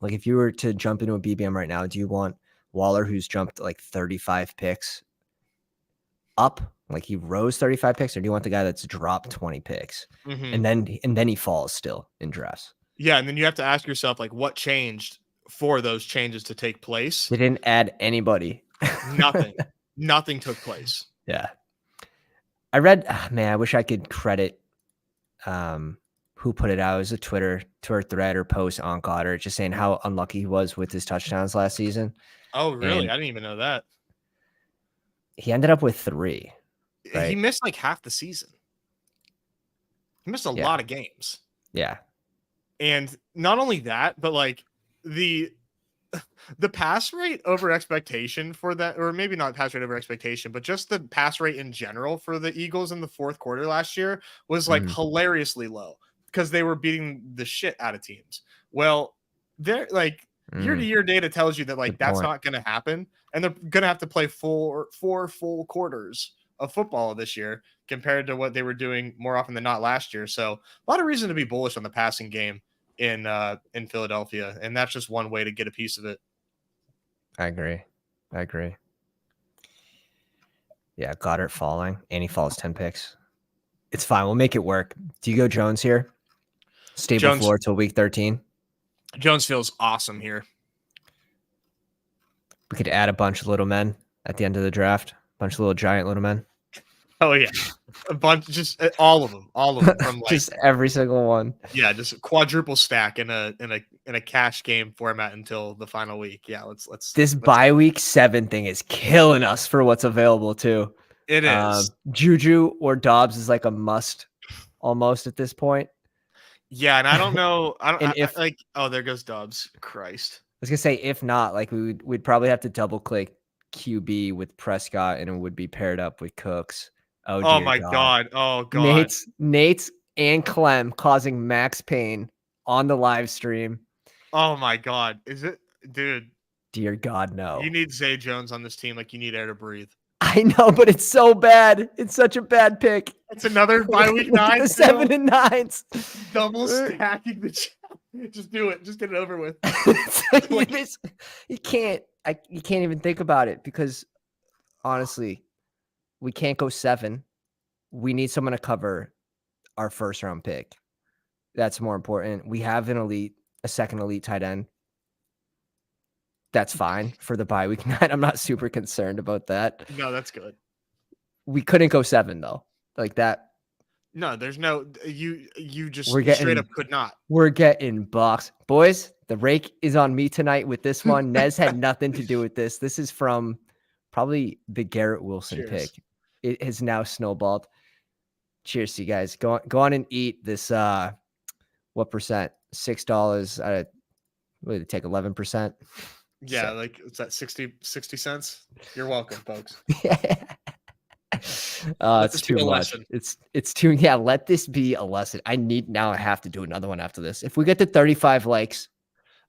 Like if you were to jump into a BBM right now, do you want Waller who's jumped like 35 picks up? Like he rose 35 picks, or do you want the guy that's dropped 20 picks and then he falls still in drafts? Yeah, and then you have to ask yourself like what changed for those changes to take place. They didn't add anybody. Nothing took place. Yeah. I read, man, I wish I could credit who put it out. It was a Twitter thread or post on Goddard just saying how unlucky he was with his touchdowns last season. Oh, really? And I didn't even know that. he ended up with 3, He right? missed like half the season. He missed a Yeah. lot of games. Yeah. And not only that, but like the pass rate over expectation for that, or maybe not pass rate over expectation, but just the pass rate in general for the Eagles in the fourth quarter last year was like hilariously low because they were beating the shit out of teams. Well, they're like year to year data tells you that like that's not going to happen, and they're going to have to play four full quarters of football this year compared to what they were doing more often than not last year. So a lot of reason to be bullish on the passing game in Philadelphia, and that's just one way to get a piece of it. I agree. Yeah, Goddard falling, and he falls 10 picks. It's fine. We'll make it work. Do you go Jones here? Stable floor till week 13. Jones feels awesome here. We could add a bunch of little men at the end of the draft. A bunch of little giant little men. Oh yeah, a bunch, just all of them from like just every single one. Yeah, just quadruple stack in a cash game format until the final week. Yeah, let's. This bye week 7 thing is killing us for what's available too. It is. Juju or Dobbs is like a must almost at this point. Yeah, and I don't know. There goes Dobbs. Christ. I was gonna say if not, like we'd probably have to double click QB with Prescott, and it would be paired up with Cooks. Oh my God. Oh God. Nate's and Clem causing Max pain on the live stream. Oh my God. Is it, dude? Dear God, no. You need Zay Jones on this team like you need air to breathe. I know, but it's so bad. It's such a bad pick. It's another bye week 9. The 7 and 9s. Double stacking the chat. Just do it. Just get it over with. You can't even think about it because honestly, we can't go 7. We need someone to cover our first round pick. That's more important. We have a second elite tight end. That's fine for the bye week 9. I'm not super concerned about that. No, that's good. We couldn't go 7 though. Like that. No, there's no you just straight up could not. We're getting boxed. Boys, the rake is on me tonight with this one. Nez had nothing to do with this. This is from probably the Garrett Wilson pick. It has now snowballed. Cheers to you guys. Go on and eat this. What percent? $6. What did it take? 11%. Yeah, like it's at 60 cents. You're welcome, folks. It's too much. It's too. Yeah, let this be a lesson. I have to do another one after this. If we get to 35 likes,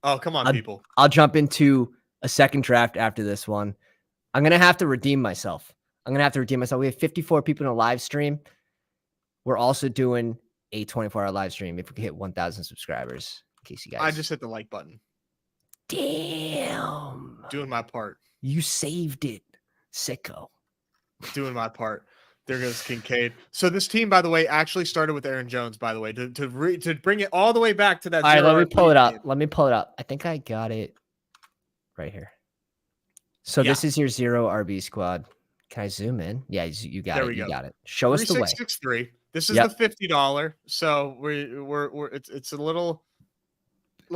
oh come on, people! I'll jump into a second draft after this one. I'm gonna have to redeem myself. We have 54 people in a live stream. We're also doing a 24-hour live stream if we can hit 1,000 subscribers. In case you guys, I just hit the like button. Damn, doing my part. You saved it, sicko. Doing my part. There goes Kincaid. So this team, by the way, actually started with Aaron Jones. By the way, to bring it all the way back to that. All right, let me pull it up. I think I got it right here. So this is your 0 RB squad. Can I zoom in? Yeah, you got it. You got it. Show us the way. 3663. This is the $50. So it's a little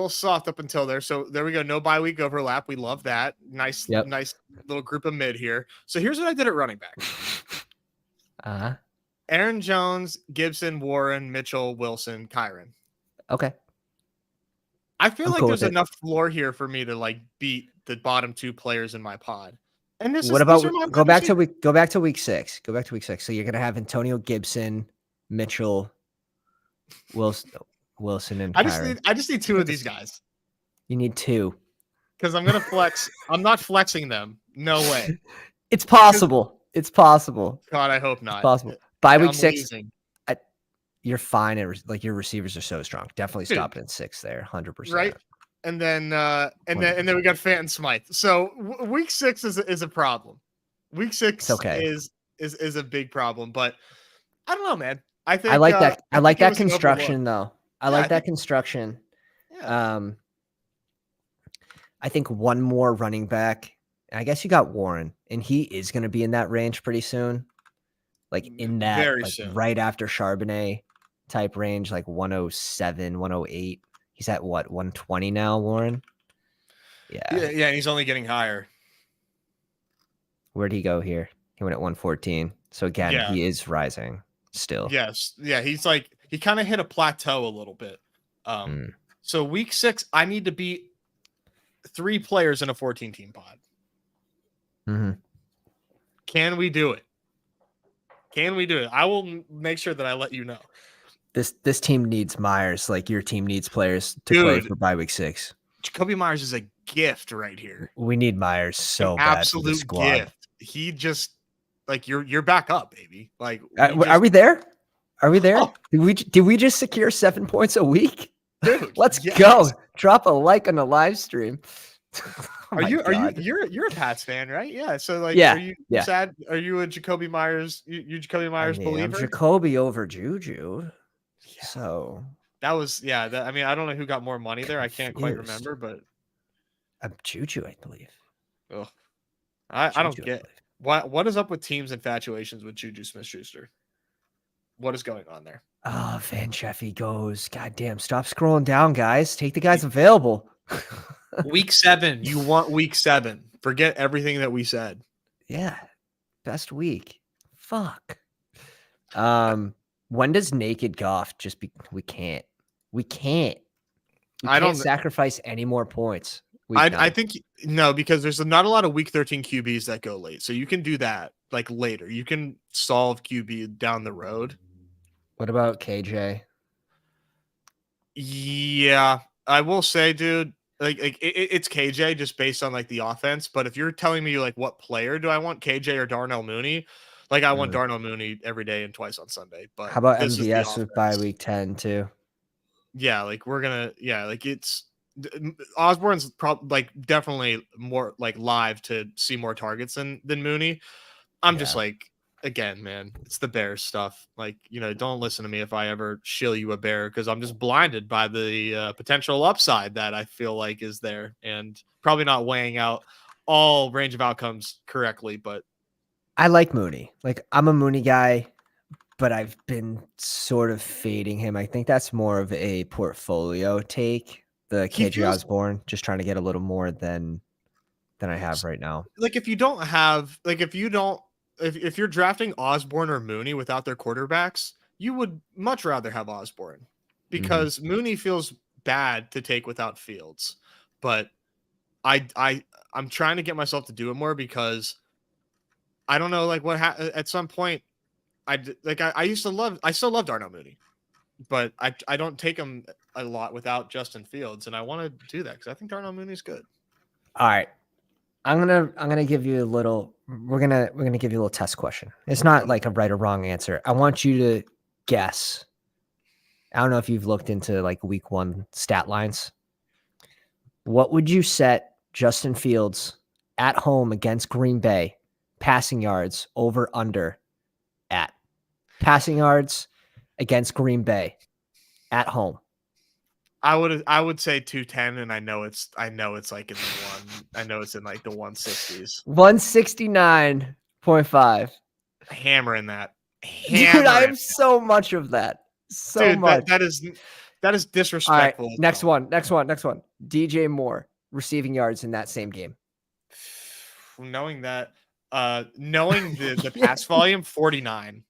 soft up until there. So there we go. No bye week overlap. We love that. Nice little group of mid here. So here's what I did at running back. Aaron Jones, Gibson, Warren, Mitchell, Wilson, Kyron. Okay. I feel like there's enough floor here for me to like beat the bottom 2 players in my pod. And this what about go back to week 6. Go back to week 6. So you're gonna have Antonio Gibson, Mitchell, Wilson, and Kyron. I just need 2 of these guys. You need 2. Because I'm gonna flex. I'm not flexing them. No way. It's possible. It's possible. God, I hope not. It's possible. By week 6, you're fine. Like your receivers are so strong. Definitely stop it in 6 there, 100%. Right. And then we got Fant Smite. So week 6 is a problem. Week 6 is a big problem. But I don't know, man. I think I like that. I like that construction though. I like that construction. Yeah. I think one more running back. I guess you got Warren, and he is going to be in that range pretty soon. like in that Very like soon. right after Charbonnet type range, like 107, 108. He's at what, 120 now, Lauren? Yeah, and he's only getting higher. Where'd he go here? He went at 114. So again, he is rising still. Yes. Yeah, he's like he kind of hit a plateau a little bit. So week 6, I need to beat 3 players in a 14-team pod. Can we do it? Can we do it? I will make sure that I let you know. This team needs Myers, like your team needs players to play for bye week 6. Jacoby Myers is a gift right here. We need Myers so bad for the squad. Gift. He just like you're back up, baby. Like are we there? Are we there? Oh. Did we just secure 7 points a week? Dude, let's go. Drop a like on the live stream. Are you're a Pats fan, right? Yeah. So like, are you sad? Are you a Jacoby Myers? You Jacoby Myers believer? I'm Jacoby over Juju. Yeah. So that was I don't know who got more money there. I can't quite remember, but Juju, I believe. Oh, I don't get what is up with teams' infatuations with Juju Smith-Schuster. What is going on there? Oh, Van Jeffy goes. God damn! Stop scrolling down, guys. Take the guys available. Week 7. You want week 7. Forget everything that we said. Yeah. Best week. Fuck. When does naked Goff just be we can't sacrifice any more points. I think no, because there's not a lot of week 13 QBs that go late. So you can do that like later. You can solve QB down the road. What about KJ? Yeah, I will say, dude, like it's KJ just based on like the offense. But if you're telling me like what player do I want, KJ or Darnell Mooney? Like I want Darnell Mooney every day and twice on Sunday. But how about MVS with bye week 10 too? Yeah, like we're gonna like it's Osborne's like definitely more like live to see more targets than Mooney. I'm just like, again, man, it's the Bears stuff. Like, don't listen to me if I ever shill you a bear because I'm just blinded by the potential upside that I feel like is there and probably not weighing out all range of outcomes correctly. But I like Mooney. Like I'm a Mooney guy, but I've been sort of fading him. I think that's more of a portfolio take. The KJ Osborne, just trying to get a little more than I have right now. Like if you're drafting Osborne or Mooney without their quarterbacks, you would much rather have Osborne because Mooney feels bad to take without Fields. But I'm trying to get myself to do it more because I don't know, like at some point I still love Darnell Mooney, but I don't take him a lot without Justin Fields, and I want to do that because I think Darnell Mooney's good. All right, I'm gonna give you a little. We're gonna give you a little test question. It's not like a right or wrong answer. I want you to guess. I don't know if you've looked into like week 1 stat lines. What would you set Justin Fields at home against Green Bay passing yards over under at passing yards against Green Bay at home? I would say 210, and I know it's like in like the 160s. 169.5. Hammering that. Dude, I have so much of that. So much. That is disrespectful. Right, next one. DJ Moore receiving yards in that same game. Knowing that, knowing the pass volume, 49.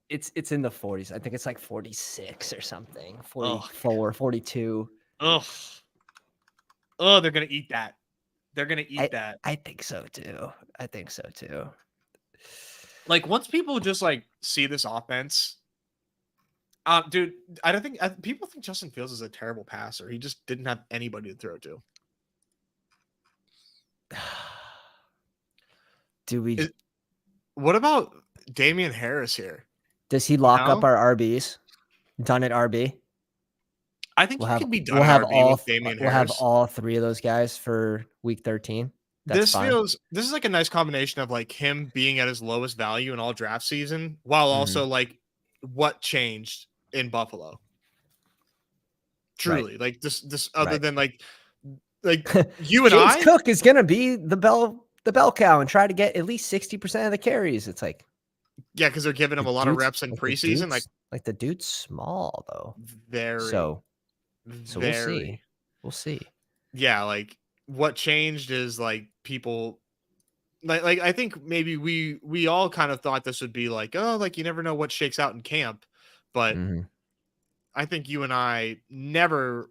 It's in the 40s. I think it's like 46 or something. 44, 42. Oh, they're going to eat that. They're going to eat that. I think so too. Like once people just like see this offense, dude, I don't think people think Justin Fields is a terrible passer. He just didn't have anybody to throw to. What about Damian Harris here? Does he lock up our RBs? Done at RB? I think he could be done at RB with Damian Harris. We'll have all 3 of those guys for week 13. This is like a nice combination of like him being at his lowest value in all draft season while also like what changed in Buffalo. Truly, like this other than like you and James Cook is gonna be the bell cow and try to get at least 60% of the carries. It's like Yeah, because they're giving him a lot of reps in preseason. The dude's small though. Very, So we'll see. very. We'll see. Yeah, like what changed is like people like I think maybe we all kind of thought this would be like, oh, like you never know what shakes out in camp, but Mhm. I think you and I never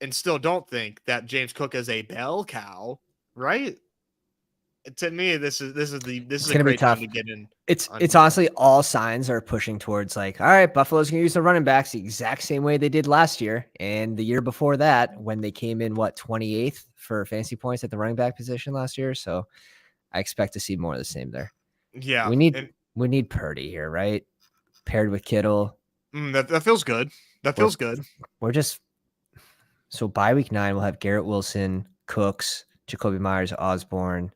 and still don't think that James Cook is a bell cow, right? To me, this is It's a gonna be great time tough. to get in on It's camp. honestly all signs are pushing towards like, all right, Buffalo's gonna use the running backs the exact same way they did last year and the year before that when they came in 28th for fantasy points at the running back position last year. So I expect to see more of the same there. Yeah, We need and we need Purdy here, right? Paired with Kittle. that feels good. That We're feels good. we're just so by week 9 we'll have Garrett Wilson, Cooks, Jacoby Myers, Osborne,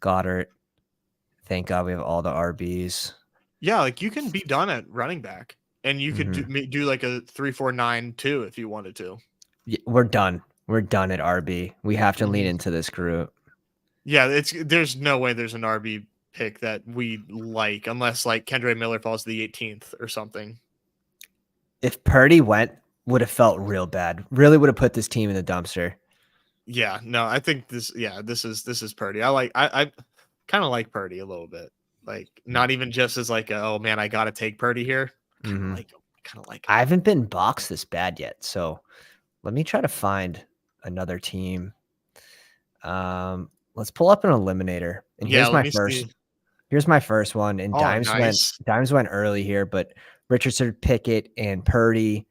Goddard. Thank God we have all the RBs. Yeah, like you can be done at running back, and you could Mhm. do like a 3-4-9-2 if you wanted to. Yeah, we're done. We're done at RB. We have to lean Mhm. into this group. Yeah, there's no way there's an RB pick that we like unless like Kendra Miller falls to the 18th or something. If Purdy went, would have felt real bad. Really would have put this team in the dumpster. Yeah, no, I think this is Purdy. I kind of like Purdy a little bit. Like not even just as like oh man, I got to take Purdy here. Kind of Mhm. like him. Kind of like him. I haven't been boxed this bad yet, so let me try to find another team. Let's pull up an eliminator. And Yeah, let me see. here's my first one. And Oh, nice. Dimes went early here, but Richardson, Pickett, and Purdy,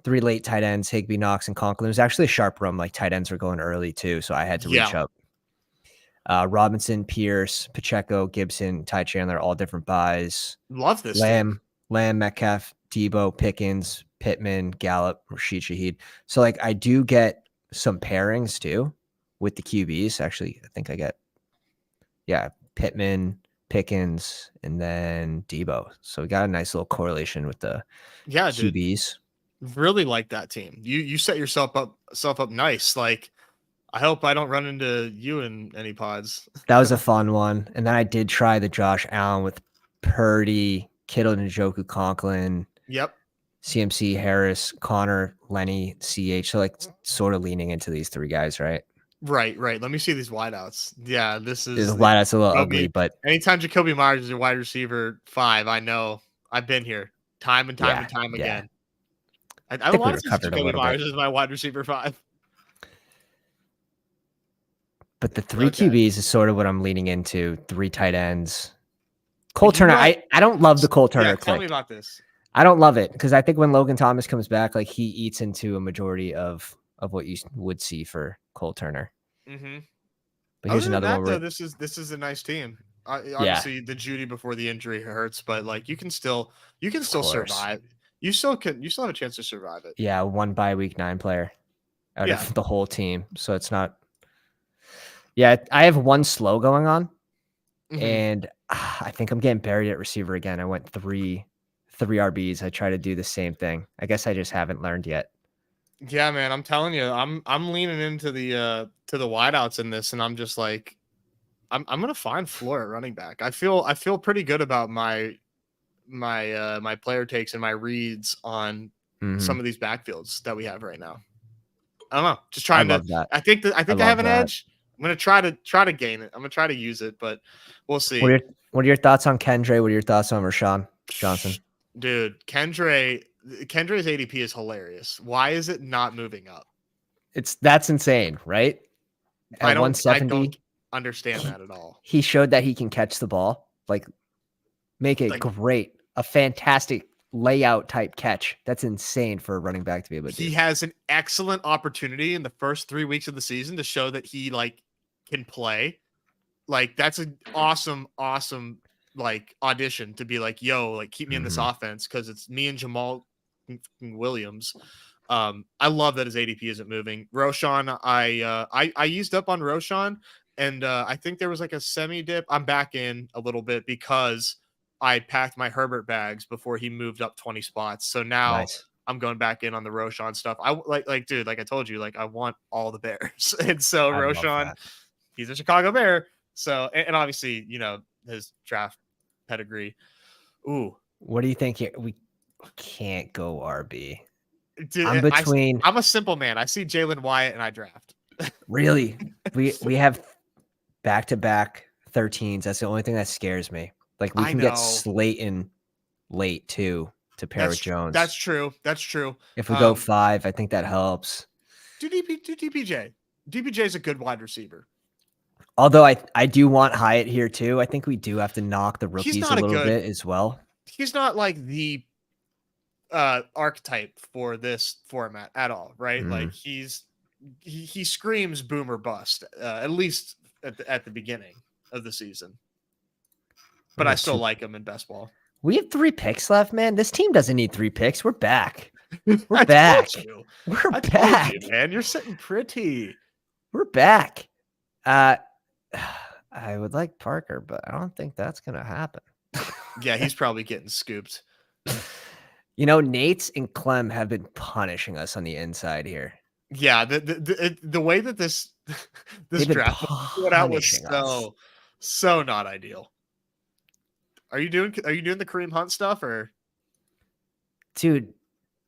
3 late tight ends, Higbee, Knox, and Conklin. It was actually a sharp run. Like tight ends were going early too, so I had to reach Yeah, up. Robinson, Pierce, Pacheco, Gibson, Ty Chandler, all different buys. love this team. Lamb, Metcalf, Debo, Pickens, Pittman, Gallup, Rashid Shaheed. So like I do get some pairings too with the QBs. Actually, I think I get Pittman, Pickens, and then Debo. So we got a nice little correlation with the Yeah, dude. QBs. Really like that team. You set yourself up nice. Like I hope I don't run into you in any pods. That was a fun one. And then I did try the Josh Allen with Purdy, Kittle, Njoku, Conklin, Yep. CMC, Harris, Connor, Lenny, CH. So like sort of leaning into these 3 guys, right? Right. Let me see these wideouts. Yeah, this The is wideout's a little ugly, Jacoby. but Anytime Jacoby Myers is your wide receiver 5, I know I've been here time and time yeah, and time yeah. again. I I don't think we want to see recovered a Jacoby little bit. Myers as my wide receiver 5. But the 3 Okay. QBs is sort of what I'm leaning into. 3 tight ends. Cole You Turner. know, I don't love the Cole Turner yeah, tell me click. about this. I don't love it because I think when Logan Thomas comes back, like he eats into a majority of what you would see for Cole Turner. Mm-hmm. But here's Other than another that, one though, where this is a nice team. yeah, Obviously, the Judy before the injury hurts, but like you can still of course. survive. You still have a chance to survive it. Yeah, one by week 9 player out Yeah. of the whole team. So it's not yeah, I have one slow going on. Mm-hmm. And I think I'm getting buried at receiver again. I went three RBs. I try to do the same thing. I guess I just haven't learned yet. Yeah, man, I'm telling you, I'm leaning into the to the wideouts in this, and I'm just like, I'm gonna find floor at running back. I feel pretty good about my player takes and my reads on some Mhm. of these backfields that we have right now. I don't know, just I trying to. love that. I I think I have love an that. edge. I'm gonna try to gain it. I'm gonna try to use it, but we'll see. What are your thoughts on Kendre? What are your thoughts on Rashawn Johnson? Dude, Kendre's ADP is hilarious. Why is it not moving up? That's insane, right? At I don't 170, understand that at all. he showed that he can catch the ball, like make it Like great, a fantastic layout type catch. That's insane for a running back to be able to he do. has an excellent opportunity in the first 3 weeks of the season to show that he like can play. Like that's an awesome like audition to be like, yo, like keep me in this Mhm. offense because it's me and Jamal Williams. I love that his ADP isn't moving. Roshan, I used up on Roshan, and I think there was like a semi dip. I'm back in a little bit because I packed my Herbert bags before he moved up 20 spots. So now Nice. I'm going back in on the Roshan stuff. I like dude, like I told you, like I want all the Bears, and so I love Roshan, that. he's a Chicago Bear. So and obviously, you know, his draft pedigree. Ooh, What do you think here? We can't go RB. dude, I'm between I'm a simple man. I see Jalen Wyatt and I draft. really. We have back-to-back 13s. That's the only thing that scares me. Like we I can get know. Slayton late too to pair with That's Jones. true. That's true. If we go 5, I think that helps. Do DPJ. DPJ is a good wide receiver. Although I do want Hyatt here too. I think we do have to knock the He's rookies a not a little good. bit as well. He's not like the archetype for this format at all, right? Like he screams boom or bust, at least at the beginning of the season. But I still like him in best ball. We have 3 picks left, man. This team doesn't need 3 picks. We're back. We're I back. Told you. We're I back. Told you, man. You're sitting pretty. We're back. I would like Parker, but I don't think that's gonna happen. Yeah, he's probably getting scooped. You know, Nate's and Clem have been punishing us on the inside here. Yeah, the way that this draft put out was so not ideal. Are you doing the Kareem Hunt stuff or? Dude,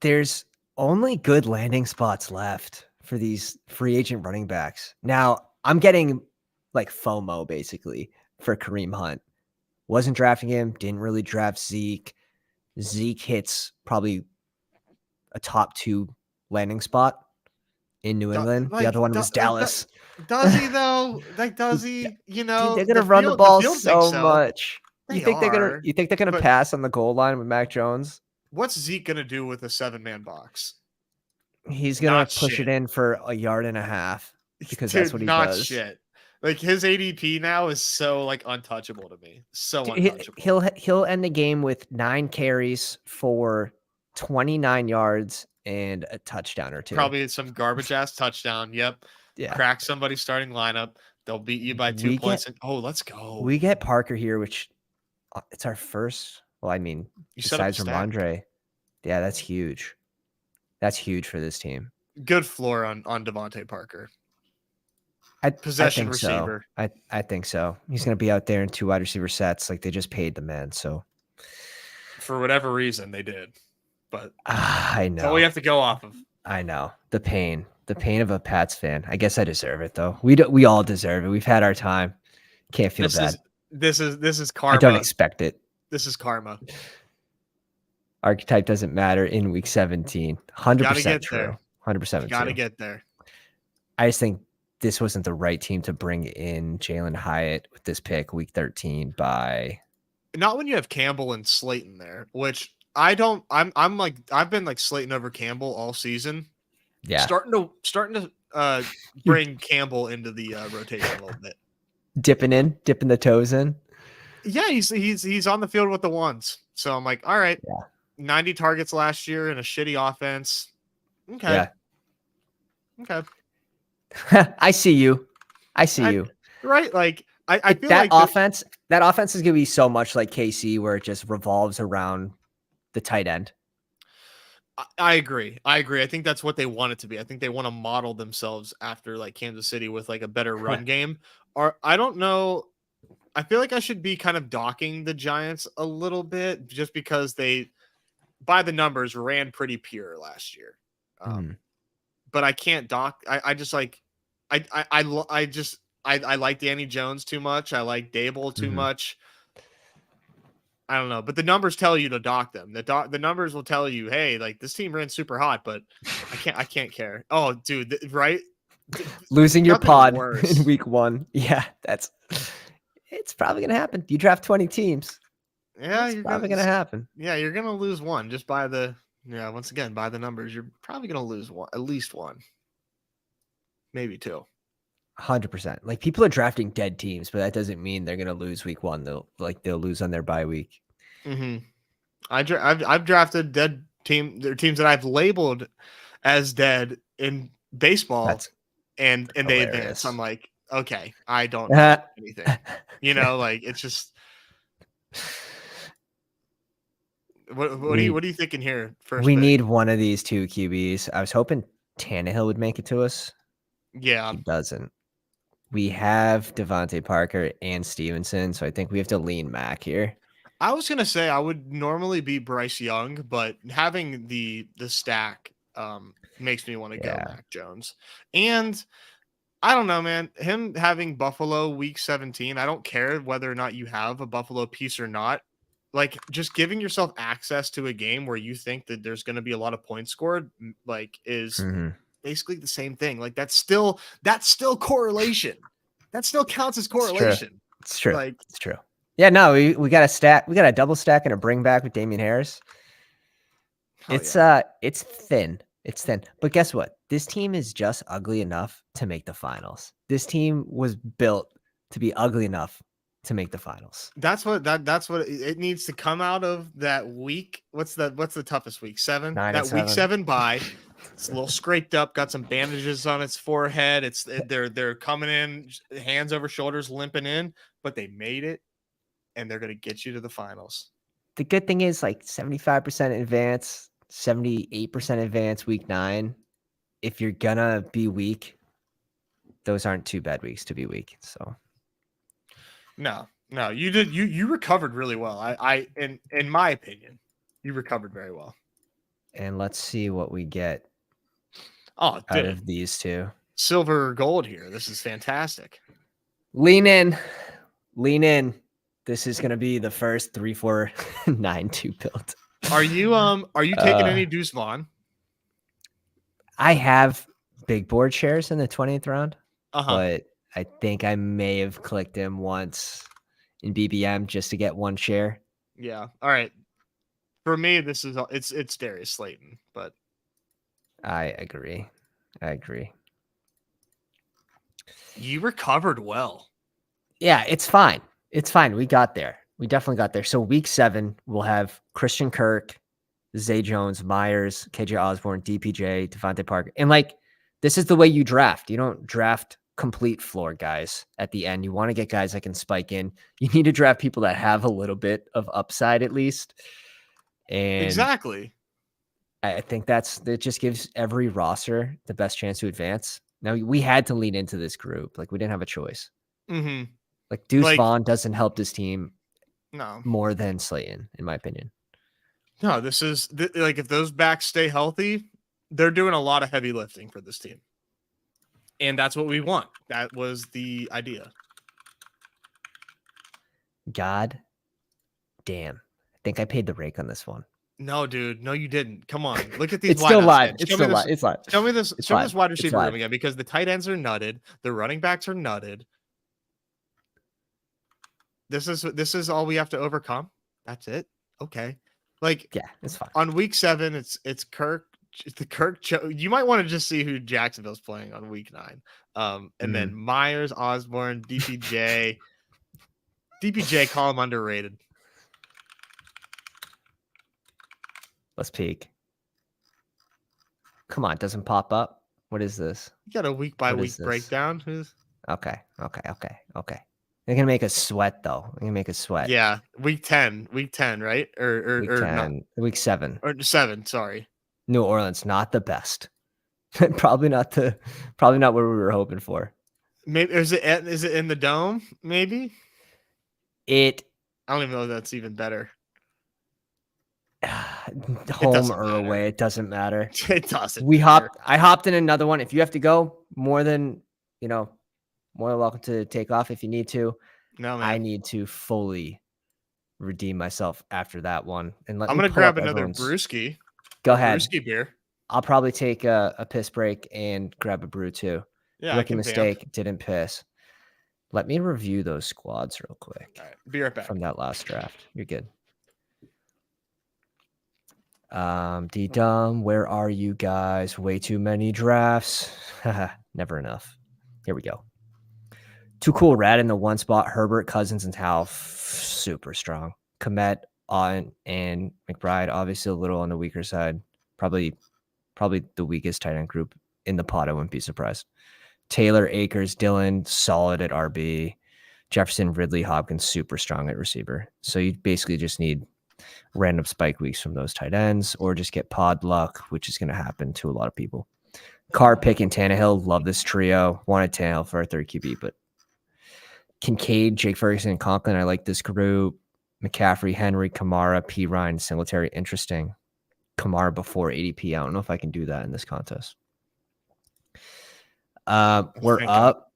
there's only good landing spots left for these free agent running backs. Now, I'm getting like FOMO basically for Kareem Hunt. Wasn't drafting him, didn't really draft Zeke. Zeke hits probably a top 2 landing spot in New England. The other one was Dallas. Does he though? Like, does he? You know, dude, they're gonna run the ball so much. You think they're gonna pass on the goal line with Mac Jones? What's Zeke gonna do with a 7-man box? He's gonna push it in for a yard and a half because that's what he does. Shit. Like his ADP now is so like untouchable to me. So untouchable. He'll end the game with 9 carries for 29 yards and a touchdown or 2. Probably some garbage ass touchdown. Yep. Yeah. Crack somebody's starting lineup. They'll beat you by 2 points. Let's go. We get Parker here, which it's our first. Well, I mean, besides Ramondre, yeah, that's huge. That's huge for this team. Good floor on Devontae Parker. Possession receiver. So. I think so. He's going to be out there in 2 wide receiver sets. Like they just paid the man. So for whatever reason they did, but I know. That's all we have to go off of. I know the pain of a Pats fan. I guess I deserve it though. We all deserve it. We've had our time. Can't feel bad. This is karma. I don't expect it. This is karma. Archetype doesn't matter in week 17. 100% true. 100% true. Got to get there. I just think this wasn't the right team to bring in Jalen Hyatt with this pick week 13 by. Not when you have Campbell and Slayton there, which I don't. I'm like I've been like Slayton over Campbell all season. Yeah, starting to bring Campbell into the rotation a little bit. Dipping the toes in. Yeah, he's on the field with the ones. So I'm like, all right, 90 targets last year in a shitty offense. Okay. Yeah. Okay. I see you. Right. Like I feel that like that offense is going to be so much like KC where it just revolves around the tight end. I agree. I think that's what they want it to be. I think they want to model themselves after like Kansas City with like a better run game. Or I don't know. I feel like I should be kind of docking the Giants a little bit just because they, by the numbers, ran pretty pure last year. But I can't dock. I just like, I like Danny Jones too much. I like Dable too much. I don't know, but the numbers tell you to dock them. The numbers will tell you, hey, like this team ran super hot, but I can't care. Oh, dude, right? Losing your pod in week 1. Yeah, it's probably gonna happen. You draft 20 teams. Yeah, it's probably gonna happen. Yeah, you're gonna lose one just by the once again by the numbers. You're probably gonna lose one, at least one, maybe 2. 100%. Like people are drafting dead teams, but that doesn't mean they're gonna lose week 1. They'll lose on their bye week. I've drafted dead team. There are teams that I've labeled as dead in baseball, and they advance. I'm like, okay, I don't know anything. Like it's just. What are you thinking here? First, we need one of these 2 QBs. I was hoping Tannehill would make it to us. Yeah, he doesn't. We have Devontae Parker and Stevenson, so I think we have to lean Mac here. I was gonna say I would normally be Bryce Young, but having the stack makes me want to go Yeah. Mac Jones. And I don't know, man. Him having Buffalo week 17, I don't care whether or not you have a Buffalo piece or not. Like, just giving yourself access to a game where you think that there's going to be a lot of points scored, like, is basically the same thing. Like, that's still correlation. That still counts as correlation. It's true. Like, it's true. Yeah, no, we got a stack. We got a double stack and a bring back with Damian Harris. It's thin. It's thin. But guess what? This team is just ugly enough to make the finals. This team was built to be ugly enough to make the finals. That's what it needs to come out of that week. What's the toughest week? 7? 9 that and week 7. 7 bye. It's a little scraped up, got some bandages on its forehead. They're coming in hands over shoulders, limping in, but they made it, and they're gonna get you to the finals. The good thing is like 75% advance, 78% advance week 9. If you're gonna be weak, those aren't too bad weeks to be weak. So no, you recovered really well. I in my opinion, you recovered very well. And let's see what we get out of these two. Silver or gold here. This is fantastic. Lean in. This is gonna be the first 3-4-9-2 build. Are you taking any Deuce Vaughn? I have big board shares in the 20th round, but I think I may have clicked him once in BBM just to get one share. Yeah. All right. For me, this is it's Darius Slayton, but I agree. You recovered well. Yeah, it's fine. We got there. We definitely got there. So week 7, we'll have Christian Kirk, Zay Jones, Myers, KJ Osborne, DPJ, Devontae Parker. And like, this is the way you draft. You don't draft complete floor guys at the end. You want to get guys that can spike in. You need to draft people that have a little bit of upside at least. And exactly. I think that just gives every roster the best chance to advance. Now, we had to lean into this group. Like, we didn't have a choice. Mm-hmm. Like, Deuce Vaughn doesn't help this team more than Slayton, in my opinion. No, this is like, if those backs stay healthy, they're doing a lot of heavy lifting for this team. And that's what we want. That was the idea. God damn. I think I paid the rake on this one. No, dude. No, you didn't. Come on. Look at these. It's still live. It's live. Show me this wide receiver room again, because the tight ends are nutted. The running backs are nutted. This is all we have to overcome. That's it. Okay. Like, yeah, it's fine. On week 7, it's Kirk. You might want to just see who Jacksonville's playing on week 9. And then Myers, Osborne, DPJ. DPJ, call him underrated. Let's peek. Come on, it doesn't pop up. What is this? You got a week by week breakdown. Okay. They're gonna make us sweat, though. Yeah, week 10, right? Or week 10, week 7, or 7. Sorry, New Orleans, not the best. probably not what we were hoping for. Maybe is it in the dome? Maybe I don't even know if that's even better. Home or away, it doesn't matter. It doesn't. I hopped in another one. If you have to go, more than welcome to take off if you need to. No, man. I need to fully redeem myself after that one. And I'm gonna grab another brewski. Go ahead. Brewski beer. I'll probably take a piss break and grab a brew too. Yeah, rookie mistake. Didn't piss. Let me review those squads real quick. All right, be right back. From that last draft. You're good. D-Dum, where are you guys? Way too many drafts. Never enough. Here we go. Too cool rat in the one spot. Herbert, Cousins, and Tal. Super strong. Komet, Auden, and McBride, obviously a little on the weaker side. Probably the weakest tight end group in the pot. I wouldn't be surprised. Taylor, Akers, Dillon, solid at RB. Jefferson, Ridley, Hopkins, super strong at receiver. So you basically just need random spike weeks from those tight ends, or just get pod luck, which is going to happen to a lot of people. Carr, Pick, and Tannehill, love this trio. Wanted Tannehill for a third QB, but Kincaid, Jake Ferguson, and Conklin, I like this group. McCaffrey, Henry, Kamara, P. Ryan, Singletary. Interesting. Kamara before ADP. I don't know if I can do that in this contest. We're up.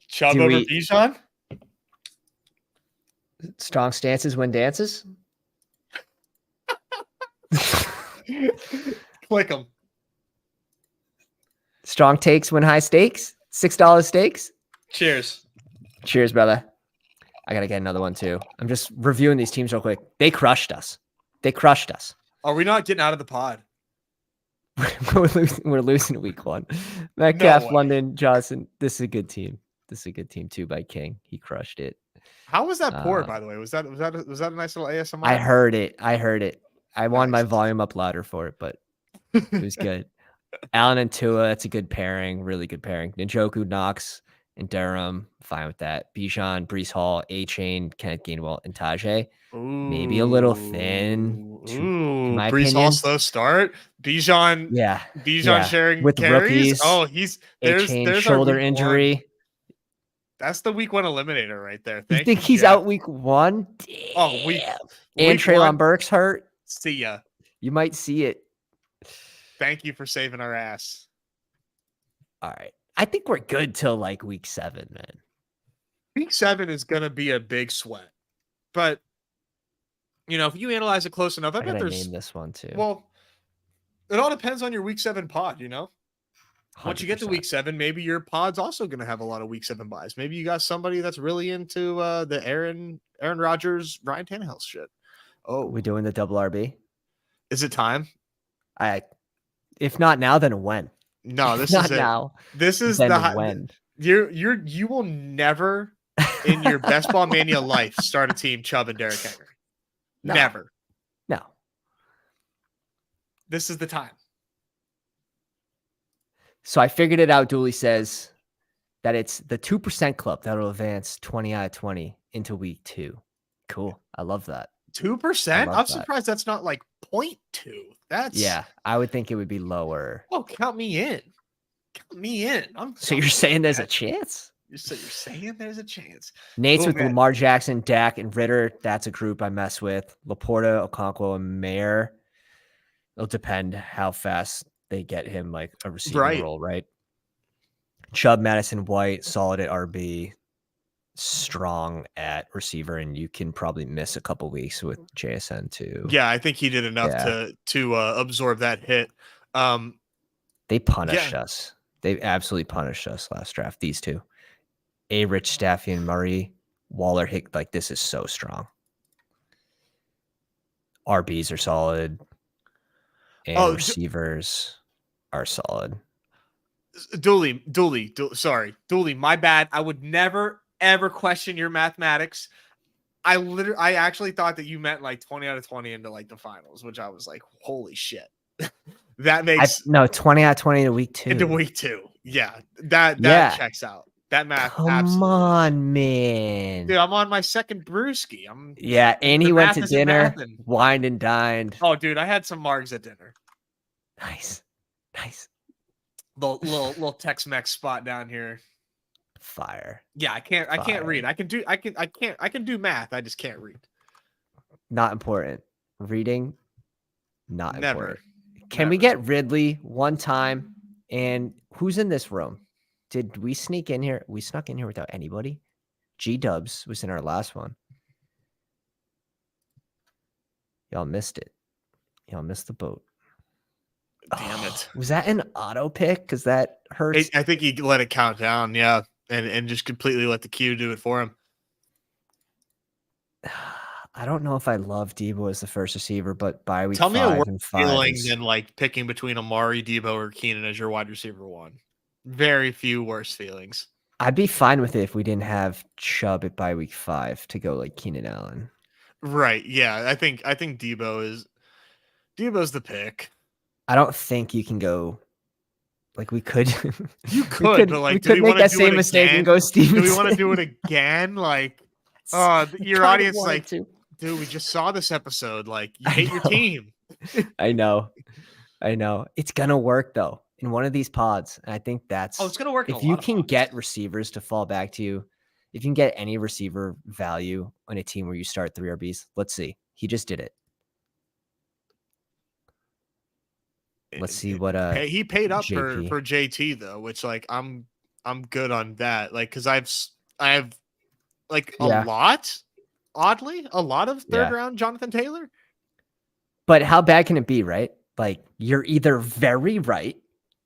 Chubb over Bijan? Strong stances win dances. Click them. Strong takes win high stakes. $6 stakes. Cheers. Cheers, brother. I gotta get another one too. I'm just reviewing these teams real quick. They crushed us. Are we not getting out of the pod? We're losing week 1. Metcalf, London, Johnson. This is a good team. Too by King. He crushed it. How was that pour, by the way? Was that a nice little ASMR? I heard it. I wanted my volume up louder for it, but it was good. Allen and Tua, that's a good pairing. Really good pairing. Njoku, Knox, and Durham. Fine with that. Bijan, Brees Hall, A-Chain, Kenneth Gainwell, and Tajay. Maybe a little thin. My Brees Hall slow start. Bijan. Bijan sharing with carries. Rookies. Oh, there's shoulder injury. 1. That's the week 1 eliminator right there. You think he's out week 1? Damn. Oh, week and Treylon Burks hurt. See ya. You might see it. Thank you for saving our ass. All right. I think we're good till like week 7, man. Week 7 is going to be a big sweat. But, if you analyze it close enough, I bet there's... name this one too. Well, it all depends on your week 7 pod, 100%. Once you get to week 7, maybe your pod's also going to have a lot of week 7 buys. Maybe you got somebody that's really into the Aaron Rodgers, Ryan Tannehill shit. Oh, we doing the double RB? Is it time? If not now, then when? No, this is not now. This is then the when. You will never in your best ball mania life start a team Chubb and Derrick Henry. No. Never. No. This is the time. So I figured it out. Dooley says that it's the 2% club that will advance 20 out of 20 into week 2. Cool. I love that. 2%? I'm surprised that's not like 0.2. Yeah, I would think it would be lower. Oh, count me in. So you're saying there's a chance? So you're saying there's a chance. Nate's with Lamar Jackson, Dak, and Ritter. That's a group I mess with. Laporta, Okonkwo, and Mayer. It'll depend how fast they get him like a receiving role, right? Chubb, Madison, White, solid at RB, strong at receiver, and you can probably miss a couple weeks with JSN too. Yeah, I think he did enough to absorb that hit. They punished us. They absolutely punished us last draft. These two, Rich, Staffy, and Murray, Waller, Hick. Like this is so strong. RBs are solid, and receivers are solid. Dooley, sorry, my bad. I would never ever question your mathematics. I actually thought that you meant like 20 out of 20 into like the finals, which I was like, holy shit. That makes 20 out of 20 into week 2. Into week 2. Yeah. That checks out. That math. Come on, man. Dude, I'm on my second brewski. And he went to dinner, wined and dined. Oh, dude, I had some margs at dinner. Nice. Little Tex-Mex spot down here. Fire. Yeah, I can't read. I can do math. I just can't read. Not important. Reading, not important. Can we get Ridley one time? And who's in this room? Did we sneak in here? We snuck in here without anybody. G-Dubs was in our last one. Y'all missed it. Y'all missed the boat. Damn it. Was that an auto pick? Because that hurts. I think he let it count down, yeah. And just completely let the queue do it for him. I don't know if I love Debo as the first receiver, but by week 5 Tell me a and 5 feeling than like picking between Amari, Debo, or Keenan as your wide receiver 1. Very few worse feelings. I'd be fine with it if we didn't have Chubb at by week 5 to go like Keenan Allen. Right. Yeah. I think Debo's the pick. I don't think you can go like we could. You could, but like, do we make that same mistake and go Stevenson? Do we want to do it again? Like, your audience, like, dude, we just saw this episode. Like, you hate your team. I know. It's gonna work though. in one of these pods. And I think that's it's gonna work in if a you lot of can pods. get receivers to fall back to you, if you can get any receiver value on a team where you start 3 RBs, let's see. He just did it. Let's see what He paid up JP. for JT though, which like I'm good on that. Like because I have like a lot, oddly, a lot of third round Jonathan Taylor. But how bad can it be, right? Like you're either very right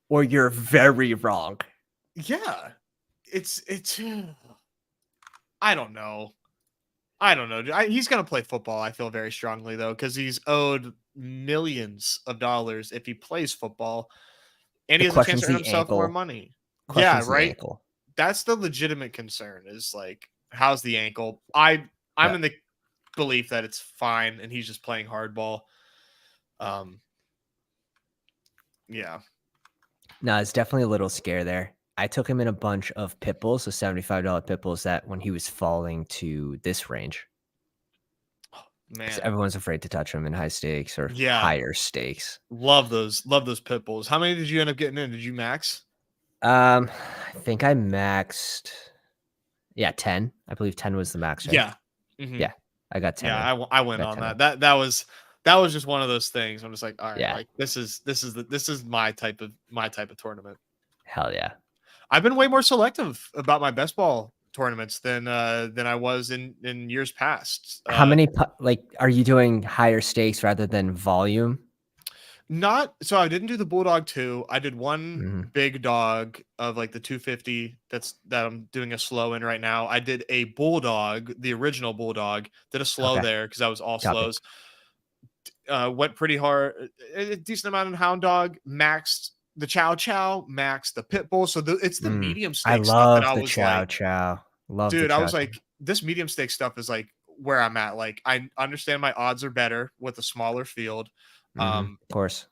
or you're very wrong. Yeah, it's I don't know. He's gonna play football. I feel very strongly though, because he's owed millions of dollars if he plays football, and he has a chance to earn himself more money. Yeah, right. Ankle. That's the legitimate concern. Is like, how's the ankle? I'm in the belief that it's fine, and he's just playing hardball. Yeah. No, it's definitely a little scare there. I took him in a bunch of pit bulls, so $75 pit bulls, that when he was falling to this range. Man, everyone's afraid to touch him in high stakes or higher stakes. Love those pit bulls. How many did you end up getting in? Did you max? I think I maxed 10. I believe 10 was the max, right? Yeah. Mm-hmm. Yeah. I got 10. Yeah, I went on that. That was just one of those things. I'm just like, all right, like this is my type of tournament. Hell yeah. I've been way more selective about my best ball tournaments than I was in years past. How many are you doing higher stakes rather than volume? So I didn't do the Bulldog 2. I did one big dog of like the 250 that I'm doing a slow in right now. I did a Bulldog, the original Bulldog, did a slow there because I was all slows. Went pretty hard, a decent amount of Hound Dog, maxed the Chow Chow, maxed the Pit Bull. So it's the medium stake stuff that I was Chow. Dude, I was like, this medium stake stuff is like where I'm at. Like, I understand my odds are better with a smaller field. Of course,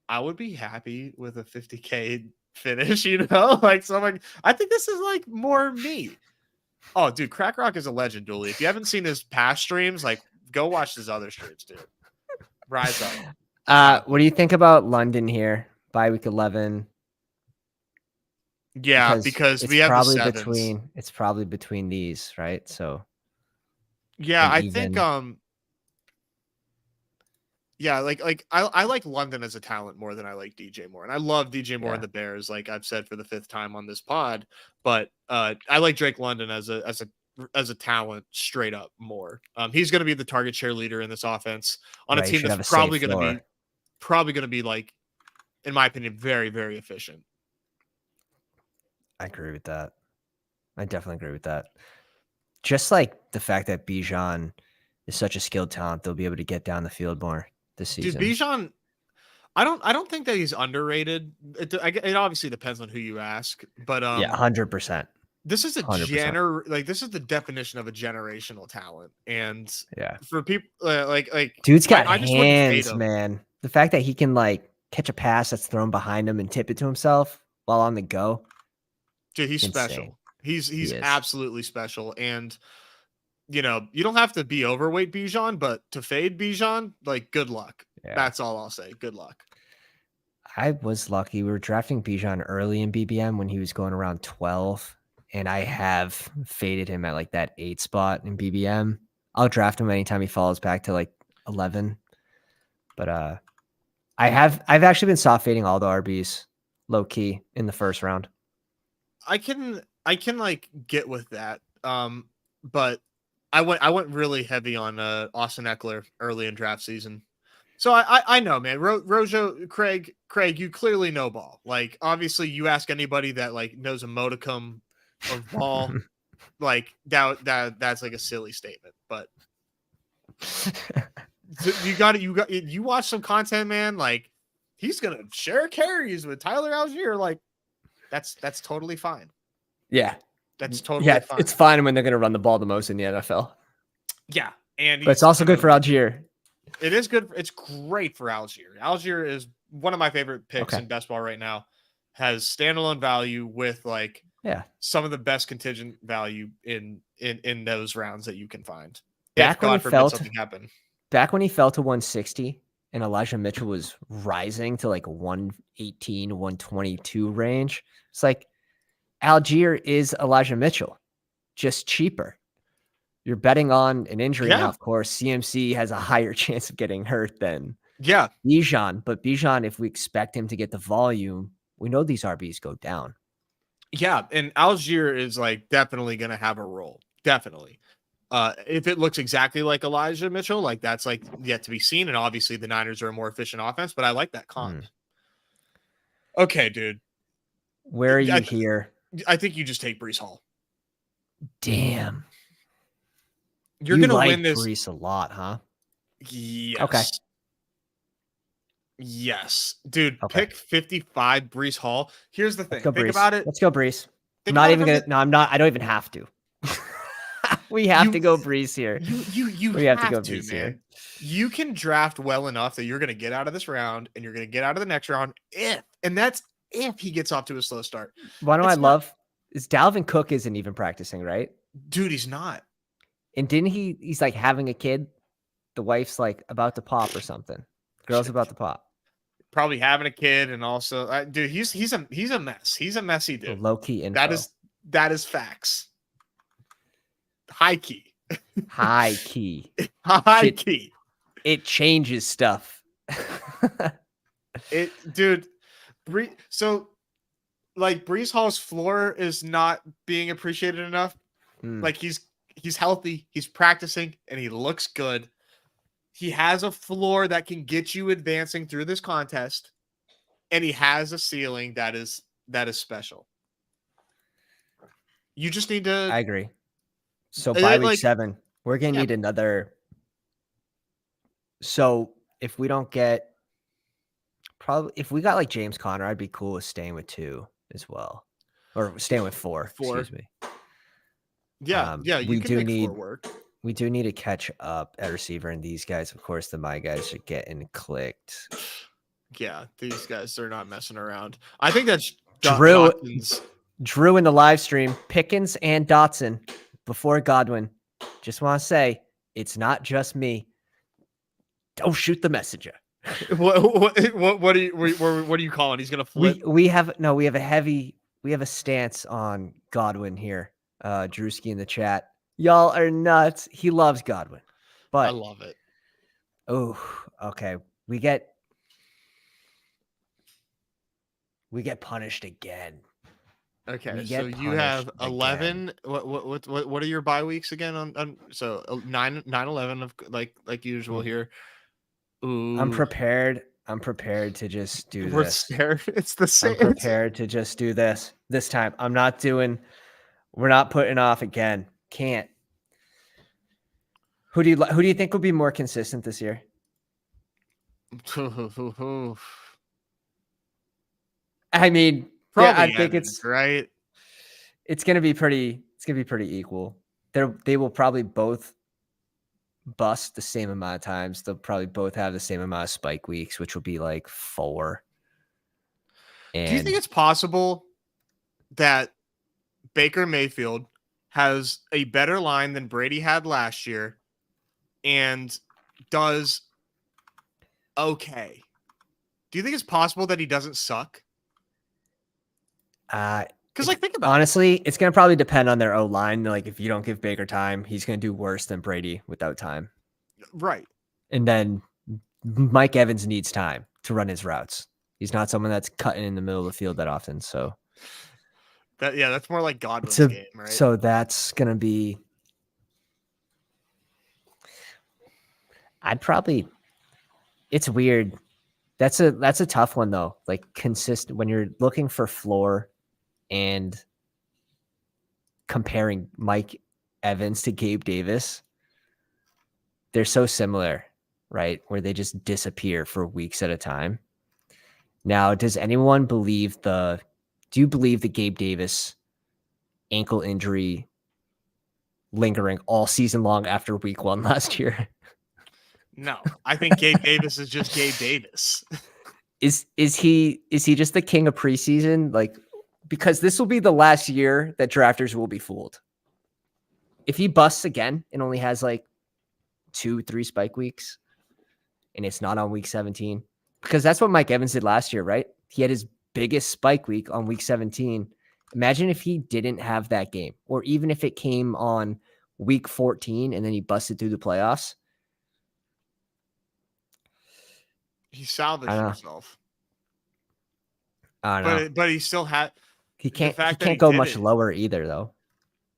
I would be happy with a 50K finish, like, so I'm like, I think this is like more me. Oh, dude, Crack Rock is a legend, Dooley. If you haven't seen his past streams, like, go watch his other streams, dude. Rise up. What do you think about London here by week 11? Yeah, because we have probably the sevens. It's probably between these, right? So yeah, I think yeah, like I like London as a talent more than I like DJ Moore. And I love DJ Moore and the Bears, like I've said for the 5th time on this pod. But I like Drake London as a talent straight up more. He's going to be the target share leader in this offense on a team that's probably going to be like, in my opinion, very, very efficient. I agree with that. I definitely agree with that. Just like the fact that Bijan is such a skilled talent, they'll be able to get down the field more this season. Dude, Bijan, I don't think that he's underrated. It obviously depends on who you ask, but 100%. This is this is the definition of a generational talent, and for people like dude's got hands, man. The fact that he can like catch a pass that's thrown behind him and tip it to himself while on the go. Dude, he's special. He's absolutely special, and you don't have to be overweight Bijan, but to fade Bijan, like, good luck. That's all I'll say. Good luck. I was lucky. We were drafting Bijan early in BBM when he was going around 12, and I have faded him at like that 8 spot in BBM. I'll draft him anytime he falls back to like 11. But I've actually been soft fading all the RBs low key in the first round. I can like get with that. But I went really heavy on Austin Eckler early in draft season. So I know, man. Rojo, Craig, you clearly know ball. Like, obviously, you ask anybody that like knows a modicum of ball, like that's like a silly statement. But you watch some content, man. Like, he's gonna share carries with Tyler Algier. Like, that's totally fine. Yeah. That's totally fine. It's fine when they're going to run the ball the most in the NFL. Yeah. And but it's also good for Algier. It is good. It's great for Algier. Algier is one of my favorite picks in best ball right now. Has standalone value with like some of the best contingent value in those rounds that you can find. If God forbid something happened. Back when he fell to 160 and Elijah Mitchell was rising to like 118, 122 range. It's like Algier is Elijah Mitchell, just cheaper. You're betting on an injury now, of course. CMC has a higher chance of getting hurt than Bijan. But Bijan, if we expect him to get the volume, we know these RBs go down. Yeah, and Algier is like definitely going to have a role. Definitely. If it looks exactly like Elijah Mitchell, like that's like yet to be seen. And obviously the Niners are a more efficient offense, but I like that comp. Okay, dude. Where are you here? I think you just take Breece Hall. Damn. You're going to win this. Breece a lot, huh? Yes. Okay. Yes. Dude, pick 55 Breece Hall. Here's the thing. Think about it. Let's go Breece. I'm not even going to. No, I'm not. I don't even have to. We have to go Breece here. We have to go Breece here. You can draft well enough that you're going to get out of this round and you're going to get out of the next round that's if he gets off to a slow start. Why don't I love is Dalvin Cook isn't even practicing, right? Dude, he's not. And didn't he's like having a kid. The wife's like about to pop or something. Girl's about to pop. Probably having a kid and also dude, he's a mess. He's a messy dude. Low key info. That is facts. High key. High key. High key. It changes stuff. Dude. So like Breece Hall's floor is not being appreciated enough. Like he's healthy, he's practicing, and he looks good. He has a floor that can get you advancing through this contest, and he has a ceiling that is special. You just need to. I agree. So by week 7, we're gonna need another. So if we don't get, if we got like James Conner, I'd be cool with staying with 2 as well, or staying with 4. Excuse me. Yeah, you can make 4 work. We do need to catch up at receiver, and these guys, of course, my guys should get in clicked. Yeah, these guys are not messing around. I think that's Drew in the live stream, Pickens and Dotson before Godwin. Just want to say, it's not just me. Don't shoot the messenger. What are you calling? He's gonna flip. We have a stance on Godwin here. Drewski in the chat. Y'all are nuts. He loves Godwin. But I love it. Oh, okay. We get punished again. Okay, so you have 11. What are your bye weeks again? On so 9/11 of like usual here. Ooh. I'm prepared to just do this. It's the same. I'm prepared to just do this time. We're not putting off again. Can't. Who do you think will be more consistent this year? I mean, I think it's right. It's gonna be pretty equal. They will probably both bust the same amount of times. They'll probably both have the same amount of spike weeks, which will be like 4. And do you think it's possible that Baker Mayfield has a better line than Brady had last year and does okay? Do you think it's possible that he doesn't suck? Because think about honestly, it's gonna probably depend on their O-line. Like if you don't give Baker time, he's gonna do worse than Brady without time. Right. And then Mike Evans needs time to run his routes. He's not someone that's cutting in the middle of the field that often. So that's more like Godwin's game, right? So that's gonna be. It's weird. That's a tough one though. Like consistent when you're looking for floor and comparing Mike Evans to Gabe Davis. They're so similar, right? Where they just disappear for weeks at a time. Now, does anyone believe do you believe the Gabe Davis ankle injury lingering all season long after week 1 last year? No, I think Gabe Davis is just Gabe Davis. Is he just the king of preseason? Like, because this will be the last year that drafters will be fooled. If he busts again and only has like 2-3 spike weeks, and it's not on week 17? Because that's what Mike Evans did last year, right? He had his biggest spike week on week 17. Imagine if he didn't have that game, or even if it came on week 14 and then he busted through the playoffs. He salvaged himself. I don't know. But he still had he can't go much lower either, though.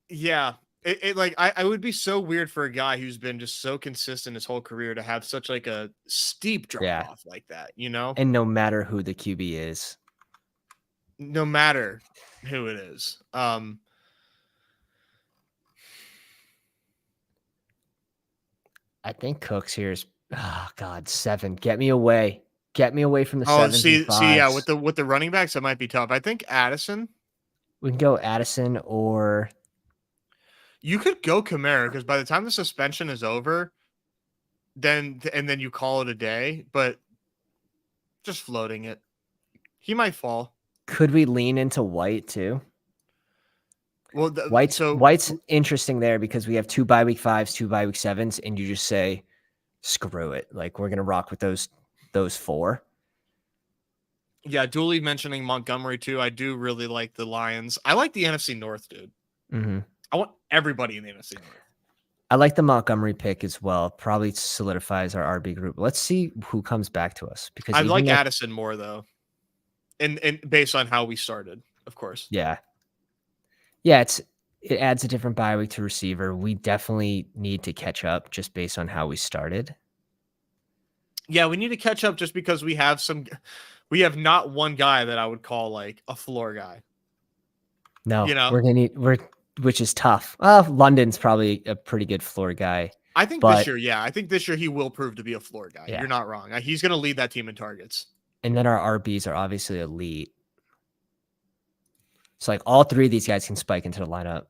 Yeah. I would be so weird for a guy who's been just so consistent his whole career to have such like a steep drop off like that, you know? And no matter who the QB is. No matter who it is. I think Cooks here is 7. Get me away. Get me away from the 7s. See, yeah, with the running backs, that might be tough. I think Addison. We can go Addison, or you could go Kamara, because by the time the suspension is over, then you call it a day. But just floating it, he might fall. Could we lean into White too? Well, White's interesting there because we have 2 bye week 5s, 2 bye week 7s, and you just say, screw it. Like, we're gonna rock with those 4. Yeah, duly mentioning Montgomery too. I do really like the Lions. I like the NFC North, dude. Mm-hmm. I want everybody in the NFC North. I like the Montgomery pick as well. Probably solidifies our RB group. Let's see who comes back to us, because I like Addison more though, and based on how we started, of course. Yeah, it adds a different bye week to receiver. We definitely need to catch up just based on how we started. Yeah, we need to catch up just because we have not one guy that I would call like a floor guy. No, you know, which is tough. London's probably a pretty good floor guy. I think this year, I think this year he will prove to be a floor guy. Yeah. You're not wrong. He's going to lead that team in targets. And then our RBs are obviously elite. So like all 3 of these guys can spike into the lineup.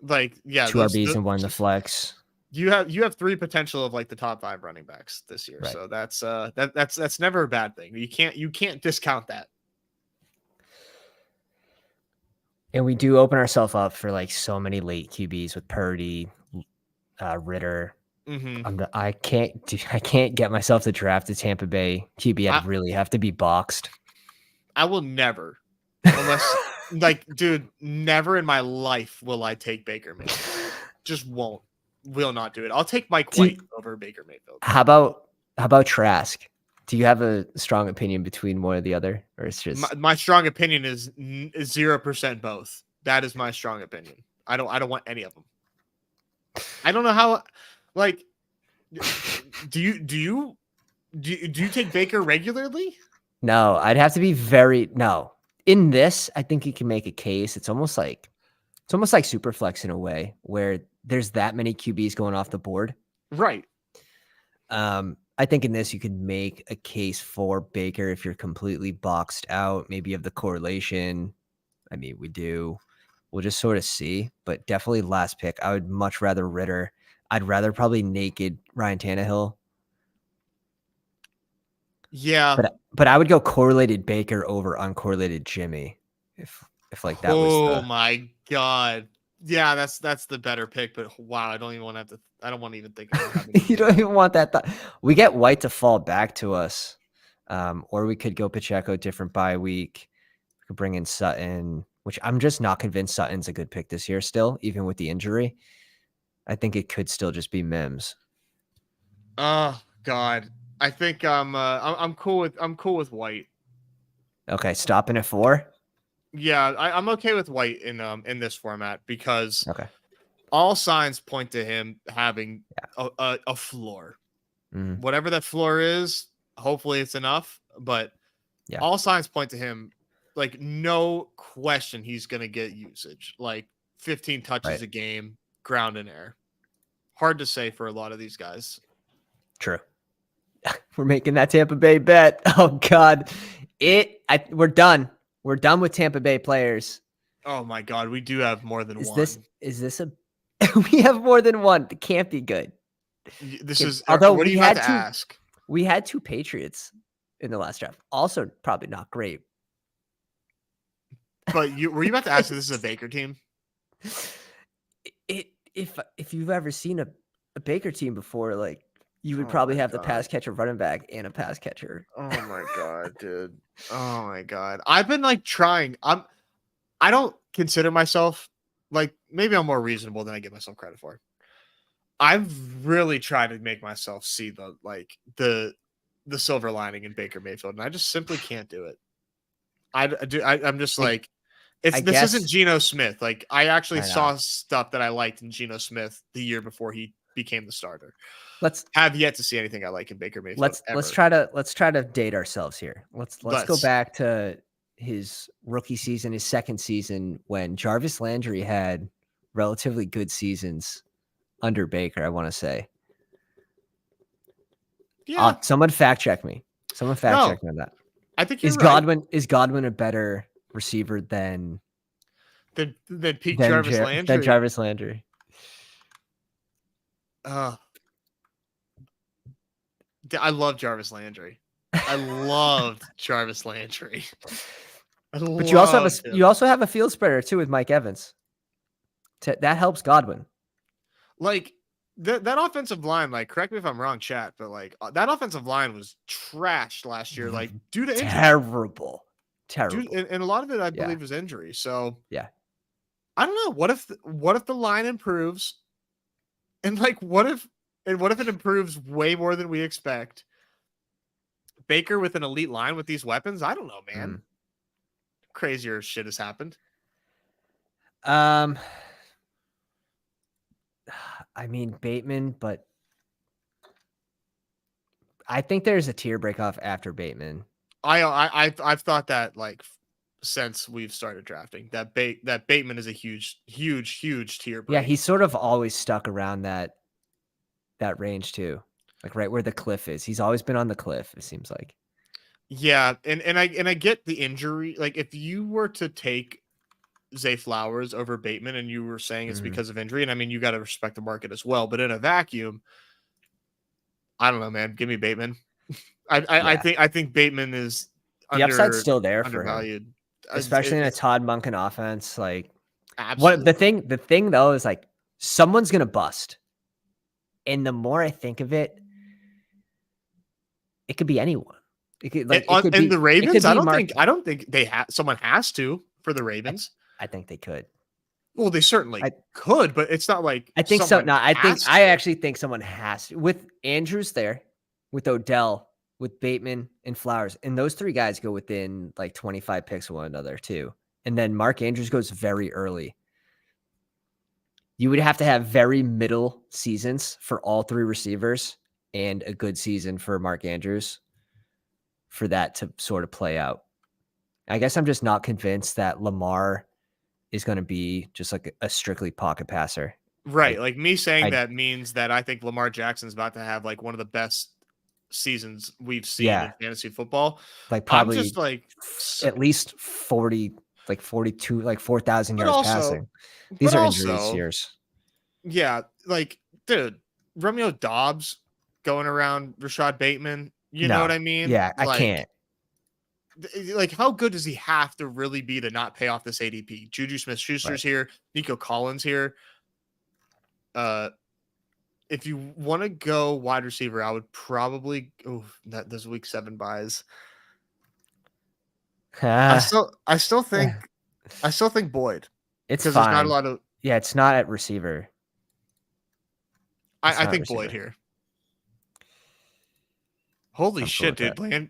Like, yeah, 2 RBs and 1 in the flex. You have 3 potential of like the top 5 running backs this year. Right. So that's never a bad thing. You can't discount that. And we do open ourselves up for like so many late QBs with Purdy, Ritter. Mm-hmm. I can't get myself to draft a Tampa Bay QB. I'd really have to be boxed. I will never, unless like, dude, never in my life will I take Baker Mayfield. Just won't. Will not do it. I'll take Mike White over Baker Mayfield. How about Trask? Do you have a strong opinion between one or the other, or it's just my strong opinion is 0% both. That is my strong opinion. I don't want any of them. I don't know how. Like, do you take Baker regularly? No, I'd have to be no. In this, I think you can make a case. It's almost like Superflex in a way, where there's that many QBs going off the board. Right. I think in this you could make a case for Baker if you're completely boxed out. Maybe you have the correlation. I mean, we do. We'll just sort of see, but definitely last pick. I would much rather Ritter. I'd rather probably naked Ryan Tannehill. Yeah. But I would go correlated Baker over uncorrelated Jimmy. If like that was Oh my God. Yeah, that's the better pick, but wow, I don't even want to even think about it. You don't even want that we get White to fall back to us. Or we could go Pacheco, different bye week. We could bring in Sutton, which I'm just not convinced Sutton's a good pick this year still, even with the injury. I think it could still just be Mims. Oh God. I think I'm cool with White. Okay, stopping at 4. Yeah, I'm okay with White in this format because all signs point to him having a floor. Mm-hmm. Whatever that floor is, hopefully it's enough. But all signs point to him, like, no question he's gonna get usage, like 15 touches a game, ground and air. Hard to say for a lot of these guys. True. We're making that Tampa Bay bet. Oh God, we're done. We're done with Tampa Bay players. Oh my God, we do have more than one. Is this we have more than one. It can't be good. Although what are you about to ask? We had 2 Patriots in the last draft. Also, probably not great. But were you about to ask if this is a Baker team? If you've ever seen a Baker team before, like, You would Oh probably my have the god. pass catcher running back and a pass catcher. Oh my god, dude. Oh my god. I've been like trying. I don't consider myself like, maybe I'm more reasonable than I give myself credit for. I've really tried to make myself see the silver lining in Baker Mayfield, and I just simply can't do it. I'm just I, like, I this isn't guess Geno Smith. Like, I actually I know. saw stuff that I liked in Geno Smith the year before he became the starter. Let's Have yet to see anything I like in Baker Mayfield let's ever. try to date ourselves here. Let's go Let's. back to his rookie season, his second season when Jarvis Landry had relatively good seasons under Baker, I want to say. Yeah. Someone fact check me. Someone fact No, check me on that. I think you're right. Is Godwin a better receiver Than Pete Jarvis than Landry. Jarvis Landry? I love Jarvis Landry. I loved Jarvis Landry. I But loved him. you also have a field spreader too with Mike Evans. That helps Godwin. Like that offensive line, like, correct me if I'm wrong, chat, but like that offensive line was trashed last year, like, due to injury. Terrible. Dude, and a lot of it, I believe, was injury. So yeah, I don't know. What if the line improves, and like what if it improves way more than we expect? Baker with an elite line with these weapons, I don't know, man. Crazier shit has happened. I mean Bateman, but I think there's a tier break off after Bateman. I've thought that, like, since we've started drafting, that Bateman is a huge tier break. Yeah, he's sort of always stuck around that range too, like right where the cliff is. He's always been on the cliff, it seems like. Yeah, and I get the injury. Like, if you were to take Zay Flowers over Bateman, and you were saying it's because of injury, and I mean, you got to respect the market as well. But in a vacuum, I don't know, man. Give me Bateman. I think Bateman is the upside's still there for undervalued, him, especially in a Todd Monken offense. Like, what absolutely. the thing though is, like, someone's gonna bust, and the more I think of it, it could be anyone. It could, like, it could be the Ravens. I don't think they someone has to for the Ravens. I think they could. Well, they certainly could, but it's not like I think so. No, I actually think someone has to. With Andrews there, with Odell, with Bateman and Flowers, and those three guys go within like 25 picks of one another too. And then Mark Andrews goes very early. You would have to have very middle seasons for all three receivers and a good season for Mark Andrews for that to sort of play out. I guess I'm just not convinced that Lamar is going to be just like a strictly pocket passer. Right. Like, me saying that means that I think Lamar Jackson's about to have like one of the best seasons we've seen in fantasy football. Like, probably I'm just like at least 40, like 42, like 4,000 yards passing. These are injuries years. Yeah. Like, dude, Romeo Dobbs going around Rashad Bateman. You know what I mean? Yeah, like, I can't. Like, how good does he have to really be to not pay off this ADP? Juju Smith-Schuster's here. Nico Collins here. If you want to go wide receiver, I would probably those week 7 buys. I still think Boyd. It's because fine. there's not a lot of it's not at receiver. I think receiver. Boyd here. Holy shit, dude.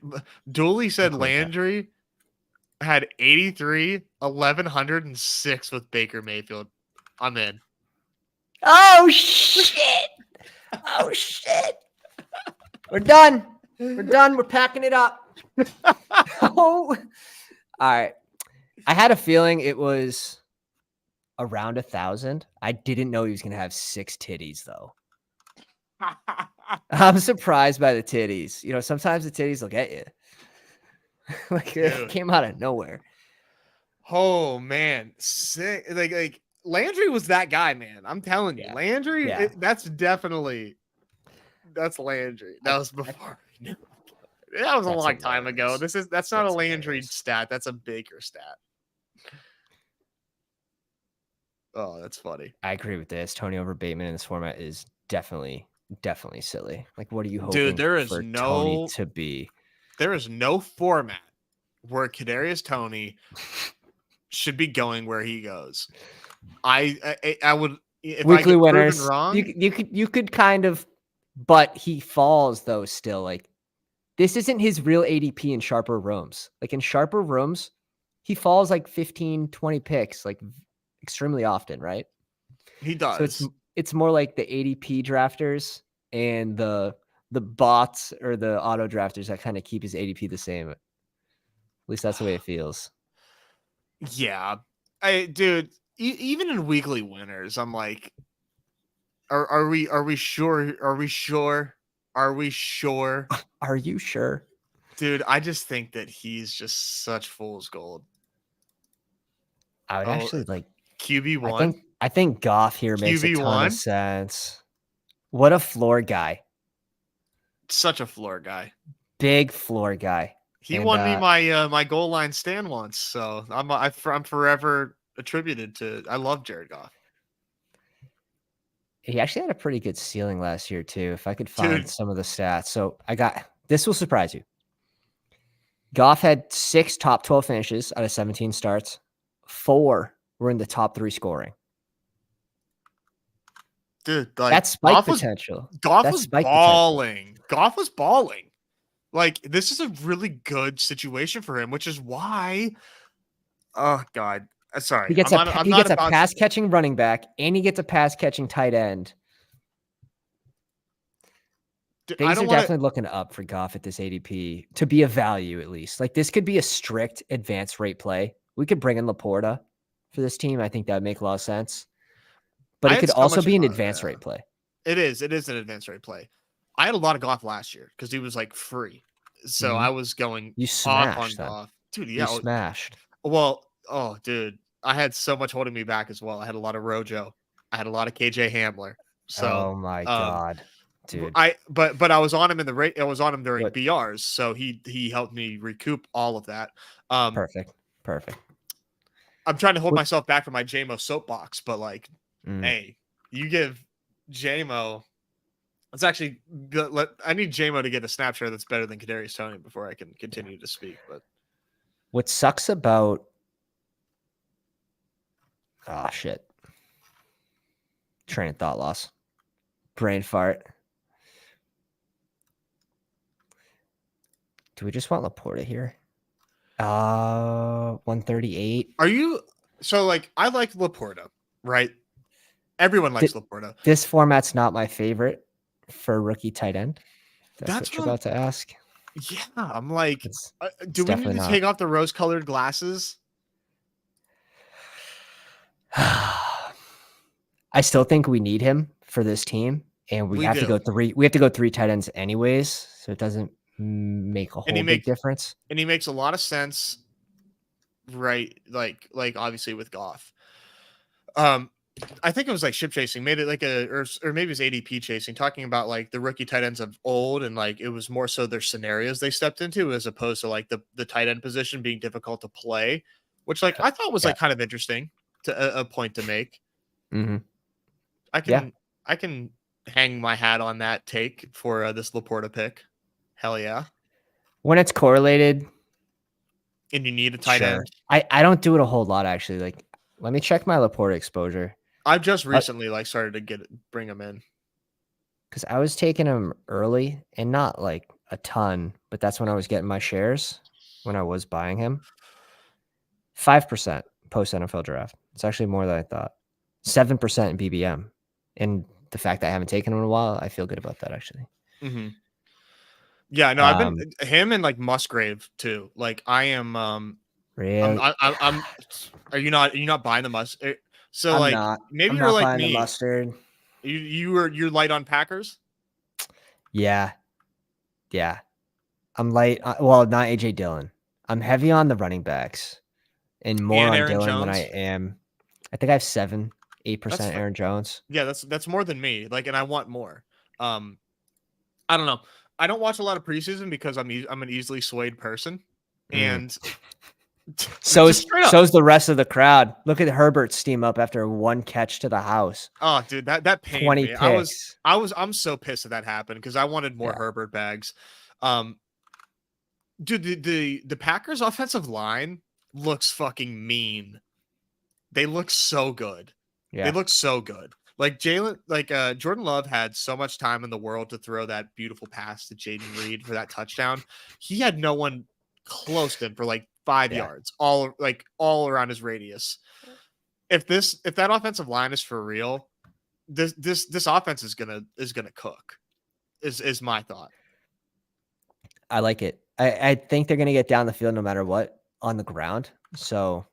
Dooley said Landry had 83, 1,106 with Baker Mayfield. I'm in. Oh, shit. Oh, shit. We're done. We're done. We're packing it up. Oh. All right. I had a feeling it was around 1,000. I didn't know he was going to have 6 titties, though. I'm surprised by the titties. You know, sometimes the titties will get you. Like, it came out of nowhere. Oh, man. Sick. Like Landry was that guy, man. I'm telling you. Landry, that's Landry. That was before. That was a long time ago. That's not a Landry stat. That's a Baker stat. Oh, that's funny. I agree with this. Tony over Bateman in this format is definitely definitely silly. Like, what are you Dude, hoping for Tony to be? there is no format where Kadarius Toney should be going where he goes. I would, if I Weekly get proven winners. wrong. You could kind of, but he falls though still. Like, this isn't his real ADP in sharper rooms. Like in sharper rooms, he falls like 15, 20 picks, like extremely often, right? He So does. it's more like the ADP drafters and the bots or the auto drafters that kind of keep his ADP the same. At least that's the way it feels. Yeah. Dude, even in weekly winners, I'm like, are we sure? Are we sure? Are we sure? Are you sure? Dude, I just think that he's just such fool's gold. I would Oh, actually like QB1. I think Goff here makes a ton of QB1. sense. What a floor guy. Such a floor guy. Big floor guy. He And won me my goal line stand once, so I'm forever attributed to. I love Jared Goff. he actually had a pretty good ceiling last year too, if I could find Dude. some of the stats. So this will surprise you. Goff had 6 top 12 finishes out of 17 starts. 4 were in the top 3 scoring. Dude, like That's spike potential. Goff That's was spike balling. potential. Goff was balling. Like, this is a really good situation for him, which is why. Oh God, sorry. He gets a pass catching running back, and he gets a pass catching tight end. Things are definitely looking up for Goff at this ADP to be a value at least. Like, this could be a strict advanced rate play. We could bring in Laporta for this team. I think that would make a lot of sense. But it could also be an advanced rate play. It is an advanced rate play. I had a lot of Goff last year because he was like free. So I was going off on Goff. Dude, yeah. You smashed. Well, oh, dude. I had so much holding me back as well. I had a lot of Rojo. I had a lot of KJ Hamler. So oh my God. Dude. But I was on him in the rate. I was on him during BRs, so he helped me recoup all of that. Perfect. I'm trying to hold myself back from my JMO soapbox, but like, hey, you give JMO. Let's actually. I need JMO to get a snapshot that's better than Kadarius Toney before I can continue to speak. But what sucks about shit. Train of thought loss. Brain fart. Do we just want Laporta here? 138. Are you so like I like Laporta, right? Everyone likes Laporta. This format's not my favorite for rookie tight end. That's what you're about to ask. Yeah, I'm like, do we need to take off the rose-colored glasses? I still think we need him for this team, and we have to go 3. We have to go 3 tight ends anyways, so it doesn't make a whole big difference. And he makes a lot of sense, right? Like obviously with Goff. I think it was like ship chasing, made it like or maybe it was ADP chasing, talking about like the rookie tight ends of old, and like it was more so their scenarios they stepped into as opposed to like the tight end position being difficult to play, which like I thought was like kind of interesting to a point to make. I can hang my hat on that take for this Laporta pick. Hell yeah. When it's correlated and you need a tight end. I don't do it a whole lot actually. Like, let me check my Laporta exposure. I've just recently started to bring him in. Because I was taking him early and not like a ton, but that's when I was getting my shares when I was buying him. 5% post NFL draft. It's actually more than I thought. 7% in BBM. And the fact that I haven't taken him in a while, I feel good about that actually. Yeah, no, I've been him and like Musgrave too. Like I am really? I'm are you not buying the mustard? So I'm like not. Maybe I'm you're not like buying me. The mustard. You're light on Packers? Yeah. I'm light. Well, not AJ Dillon. I'm heavy on the running backs and more on Aaron Dillon Jones? than I am. I think I have 8% Aaron Jones. Yeah, that's more than me. Like, and I want more. I don't know. I don't watch a lot of preseason because I'm an easily swayed person, and So's straight up. so's the rest of the crowd. Look at Herbert steam up after one catch to the house. Oh, dude, that pained 20 me. picks. I'm so pissed that happened because I wanted more Yeah. Herbert bags. Dude, the Packers offensive line looks fucking mean. They look so good. Yeah. They look so good. Like Jordan Love had so much time in the world to throw that beautiful pass to Jaden Reed for that touchdown. He had no one close to him for like 5 yards, all around his radius. If that offensive line is for real, this offense is gonna cook. Is my thought. I like it. I think they're gonna get down the field no matter what on the ground. So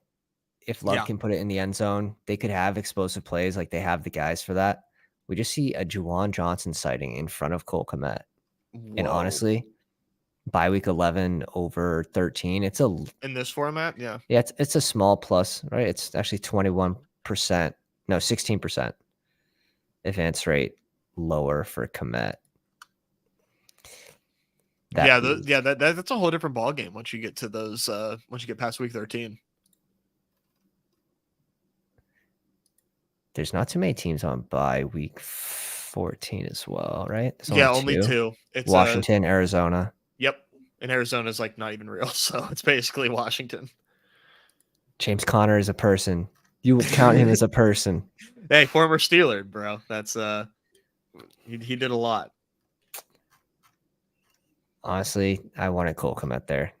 if Love can put it in the end zone, they could have explosive plays. Like they have the guys for that. We just see a Juwan Johnson sighting in front of Cole Kmet. And honestly, by week 11 over 13, it's in this format, yeah, it's a small plus, right? It's actually 21%, no 16% advance rate lower for Kmet. That's a whole different ball game once you get to those. Once you get past week 13. There's not too many teams on bye week 14 as well, right? There's only two. It's Washington, Arizona. Yep, and Arizona's like not even real, so it's basically Washington. James Conner is a person. You would count him as a person. Hey, former Steeler, bro. That's he did a lot. Honestly, I wanted Cole Kmet there.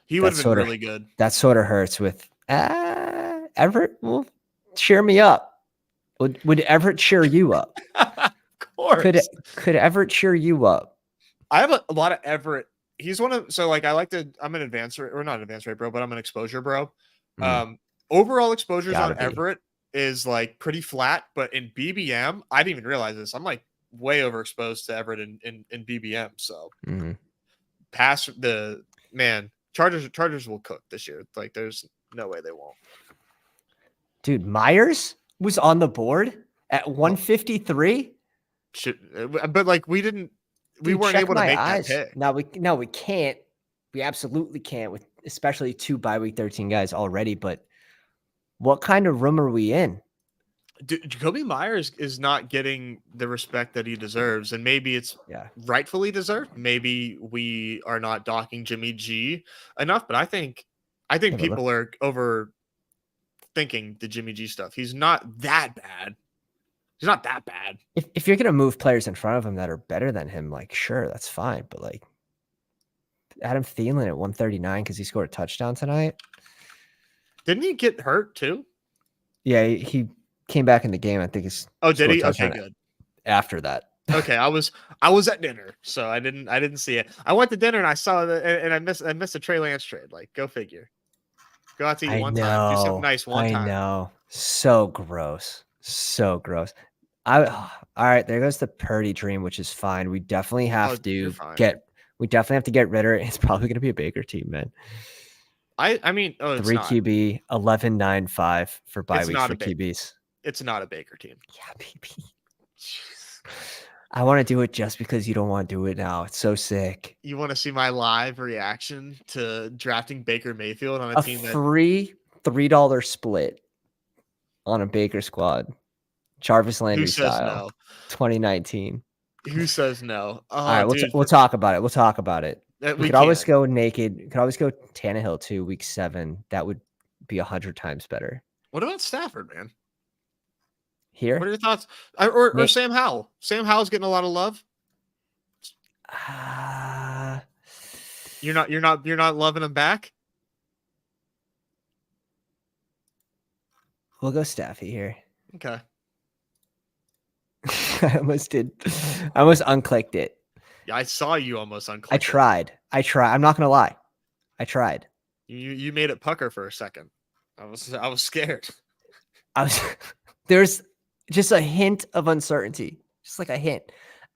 He would have been really good. That sort of hurts with Everett. Well, cheer me up. Would Everett cheer you up? Of course. Could Everett cheer you up? I have a lot of Everett. He's one of I'm an advanced rate, or not advanced rate bro, but I'm an exposure bro. Overall exposures on Everett is like pretty flat, but in BBM, I didn't even realize this. I'm like way overexposed to Everett in BBM. So pass the man. Chargers will cook this year. Like there's no way they won't. Dude, Myers was on the board at 153. But like we weren't able to make that pick. No, we can't. We absolutely can't, with especially 2 bye week 13 guys already. But what kind of room are we in? Jacoby Myers is not getting the respect that he deserves, and maybe it's rightfully deserved. Maybe we are not docking Jimmy G enough, but I think people are overthinking the Jimmy G stuff. He's not that bad. He's not that bad. If you're gonna move players in front of him that are better than him, like sure, that's fine. But like Adam Thielen at 139 because he scored a touchdown tonight. Didn't he get hurt too? Yeah, he came back in the game. I think he's. Oh, did he? Okay, good. After that. Okay, I was at dinner, so I didn't see it. I went to dinner and I saw it, and I missed a Trey Lance trade. Like, go figure. Go out to eat one time. Do something nice one time. I know. So gross. So gross. All right, there goes the Purdy dream, which is fine. We definitely have to get rid of it. It's probably going to be a Baker team, man. I mean, 3 QB, 11.95 for bye weeks for QBs. It's not a Baker team. Yeah, baby. I want to do it just because you don't want to do it now. It's so sick. You want to see my live reaction to drafting Baker Mayfield on a team that $3 split on a Baker squad. Jarvis Landry style. No? 2019. Who says no? All right, we'll talk about it. We'll talk about it. We could always go naked. We could always go Tannehill too, week 7. That would be 100 times better. What about Stafford, man? Here? What are your thoughts? Or Sam Howell? Sam Howell's getting a lot of love. You're not loving him back? We'll go Staffy here. Okay. I almost unclicked it. Yeah, I saw you almost unclick it. I tried. I'm not gonna lie. I tried. You made it pucker for a second. I was scared. There's just a hint of uncertainty. Just like a hint.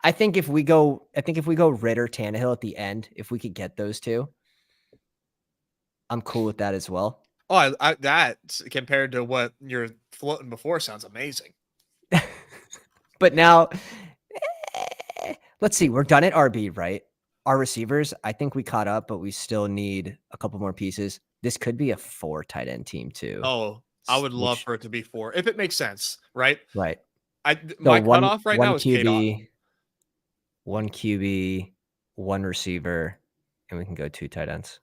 I think if we go Ritter, Tannehill at the end, if we could get those two, I'm cool with that as well. Oh, that compared to what you're floating before sounds amazing. But now, let's see. We're done at RB, right? Our receivers, I think we caught up, but we still need a couple more pieces. this could be a 4 tight end team too. Oh, I would love for it to be 4 if it makes sense, right? Right. My So cutoff right now is QB, 1 QB, 1 receiver, and we can go 2 tight ends.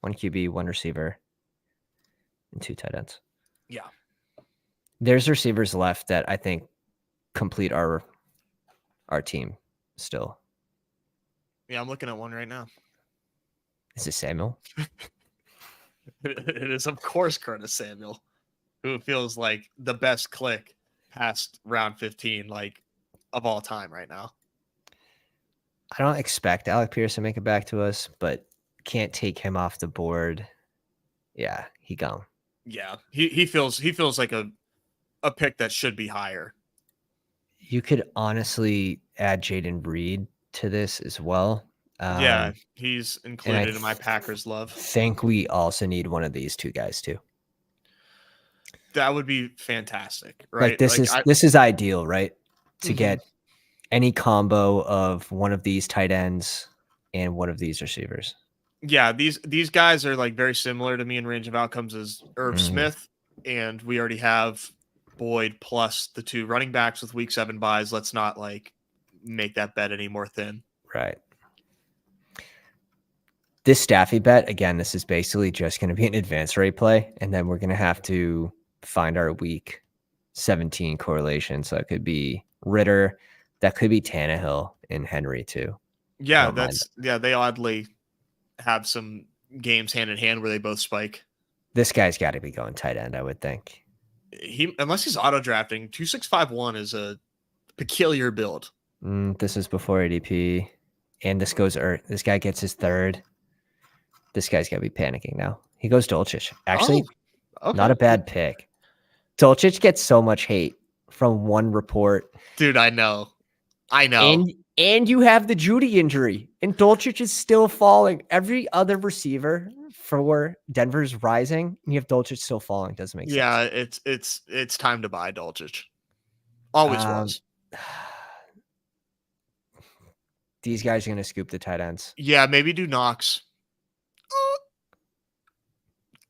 1 QB, 1 receiver, and 2 tight ends. Yeah. There's receivers left that I think complete our team still. Yeah, I'm looking at one right now. Is it Samuel? It is, of course, Curtis Samuel, who feels like the best click past round 15, like, of all time right now. I don't expect Alec Pierce to make it back to us, but can't take him off the board. Yeah, he gone. Yeah, he feels like a pick that should be higher. You could honestly add Jaden Reed to this as well. Yeah, he's included in my Packers love. I think we also need one of these 2 guys too. That would be fantastic, right? Like this is ideal, right? To get any combo of one of these tight ends and one of these receivers. Yeah, these guys are like very similar to me in range of outcomes as Irv Smith, and we already have Boyd plus the 2 running backs with week 7 buys. Let's not like make that bet any more thin. Right. This Staffy bet, again, this is basically just going to be an advance rate play, and then we're going to have to find our week 17 correlation. So it could be Ritter, that could be Tannehill and Henry too. Yeah, they oddly have some games hand in hand where they both spike. This guy's got to be going tight end, I would think. Unless he's auto drafting, 2651 is a peculiar build. This is before ADP, and this guy gets his 3rd. This guy's got to be panicking now. He goes Dulcich. Actually, not a bad pick. Dulcich gets so much hate from one report. Dude, I know. And you have the Judy injury, and Dulcich is still falling. Every other receiver for Denver's rising, and you have Dulcich still falling. Doesn't make sense. Yeah, it's time to buy Dulcich. Always was. These guys are going to scoop the tight ends. Yeah, maybe do Knox.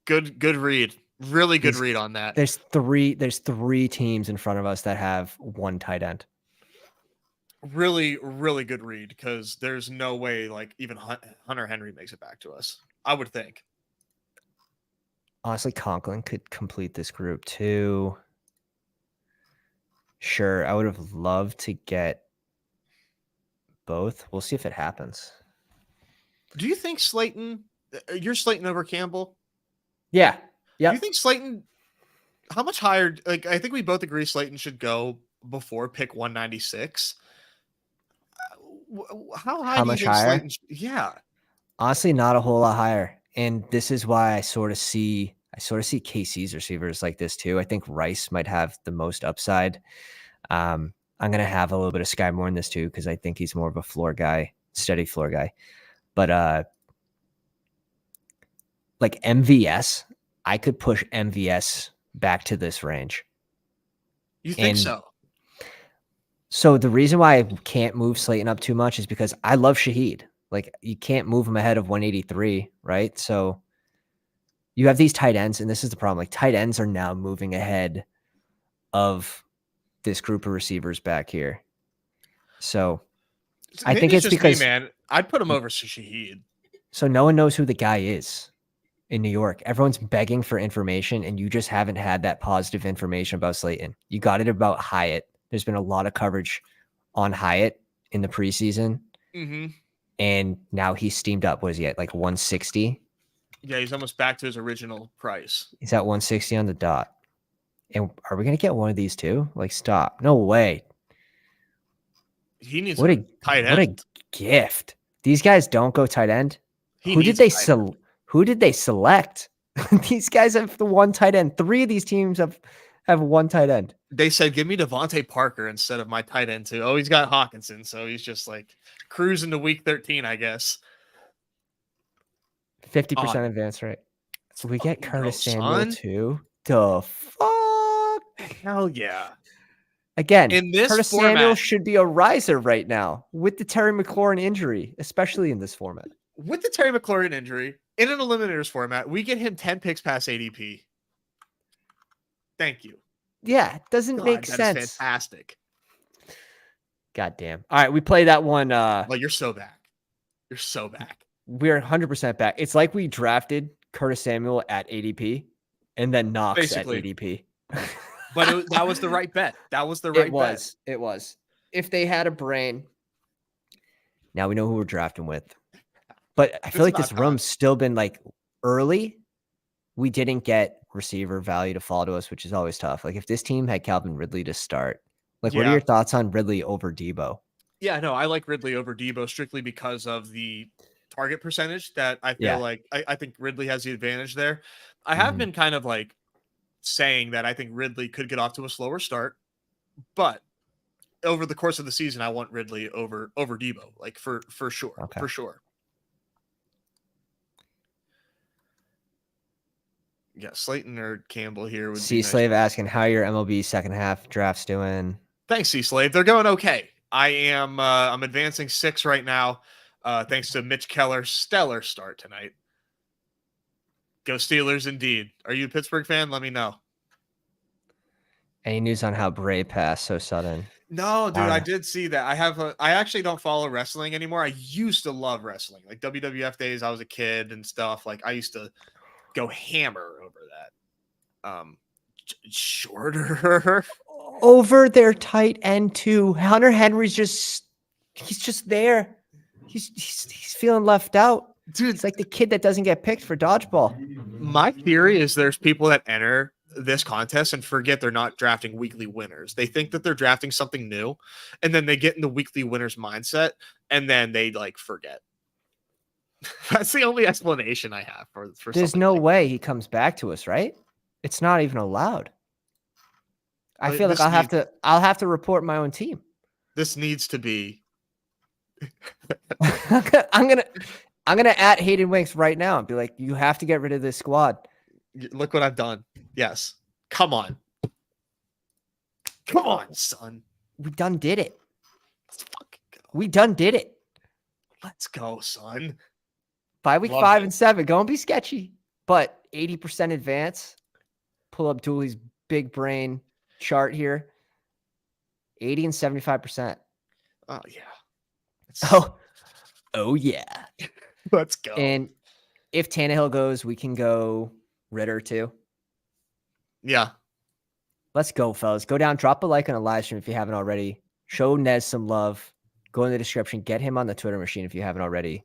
Good read. Really good read on that. There's three teams in front of us that have 1 tight end. Really, really good read, because there's no way like even Hunter Henry makes it back to us, I would think. Honestly, Conklin could complete this group too. Sure, I would have loved to get both. We'll see if it happens. Do you think Slayton, you're Slayton over Campbell? Yeah. Yeah. Do you think Slayton, how much higher? Like, I think we both agree Slayton should go before pick 196. How high? How much higher? Yeah. Honestly, not a whole lot higher. And this is why I sort of see KC's receivers like this too. I think Rice might have the most upside. I'm going to have a little bit of Sky Moore in this too, because I think he's more of a floor guy, steady floor guy. But like MVS, I could push MVS back to this range. You think so? So the reason why I can't move Slayton up too much is because I love Shaheed. Like, you can't move him ahead of 183, right? So you have these tight ends, and this is the problem. Like, tight ends are now moving ahead of this group of receivers back here. So I think it's because, man, I'd put him over Shaheed. So no one knows who the guy is in New York. Everyone's begging for information, and you just haven't had that positive information about Slayton. You got it about Hyatt. There's been a lot of coverage on Hyatt in the preseason. Mm-hmm. And now he's steamed up. What is he at? Like 160? Yeah, he's almost back to his original price. He's at 160 on the dot. And are we going to get one of these too? Like, stop. No way. He needs a tight end. What a gift. These guys don't go tight end. Who did they select? These guys have the 1 tight end. 3 of these teams have 1 tight end. They said, give me Devontae Parker instead of my tight end too. Oh, he's got Hawkinson, so he's just like cruising to week 13, I guess. 50% advance rate. So we get Curtis Samuel too. The fuck? Hell yeah. Again, in this Curtis format, Samuel should be a riser right now with the Terry McLaurin injury, especially in this format. With the Terry McLaurin injury, in an eliminators format, we get him 10 picks past ADP. Thank you. Yeah, it doesn't make that is sense. fantastic. God damn. All right, we play that one. Well, you're so back. You're so back. We're 100% back. It's like we drafted Curtis Samuel at ADP and then Knox Basically. at ADP. But that was the right bet. That was the right bet. It was. If they had a brain. Now we know who we're drafting with. But I feel like this room's still been like early. We didn't get receiver value to fall to us, which is always tough. Like if this team had Calvin Ridley to start, like what are your thoughts on Ridley over Debo? Yeah, no, I like Ridley over Debo strictly because of the target percentage that I feel like I think Ridley has the advantage there. I have been kind of like saying that I think Ridley could get off to a slower start, but over the course of the season, I want Ridley over Debo, like for sure, for sure. Yeah, Slayton or Campbell here would be nice. Slave asking how your MLB second half drafts doing. Thanks, C Slave. They're going okay. I am I'm advancing 6 right now. Thanks to Mitch Keller's stellar start tonight. Go Steelers indeed. Are you a Pittsburgh fan? Let me know. Any news on how Bray passed so sudden? No, dude, I did see that. I actually don't follow wrestling anymore. I used to love wrestling. Like WWF days, I was a kid and stuff. Like I used to go hammer over that. Shorter over their tight end too. Hunter Henry's he's just there. He's feeling left out. Dude, it's like the kid that doesn't get picked for dodgeball. My theory is there's people that enter this contest and forget they're not drafting weekly winners. They think that they're drafting something new, and then they get in the weekly winners mindset, and then they like forget. That's the only explanation I have for. There's no way he comes back to us, right? It's not even allowed. I feel like I'll have to report my own team. This needs to be. I'm gonna at Hayden Winks right now and be like, you have to get rid of this squad. Look what I've done. Yes. Come on. Come on, son. We done did it. Let's fucking go. We done did it. Let's go, son. By week 5 and 7, go and be sketchy. But 80% advance. Pull up Dooley's big brain chart here. 80 and 75%. Oh, yeah. Oh, yeah. Let's go. And if Tannehill goes, we can go Ritter too. Yeah. Let's go, fellas. Go down, drop a like on a live stream if you haven't already. Show Nez some love. Go in the description. Get him on the Twitter machine if you haven't already.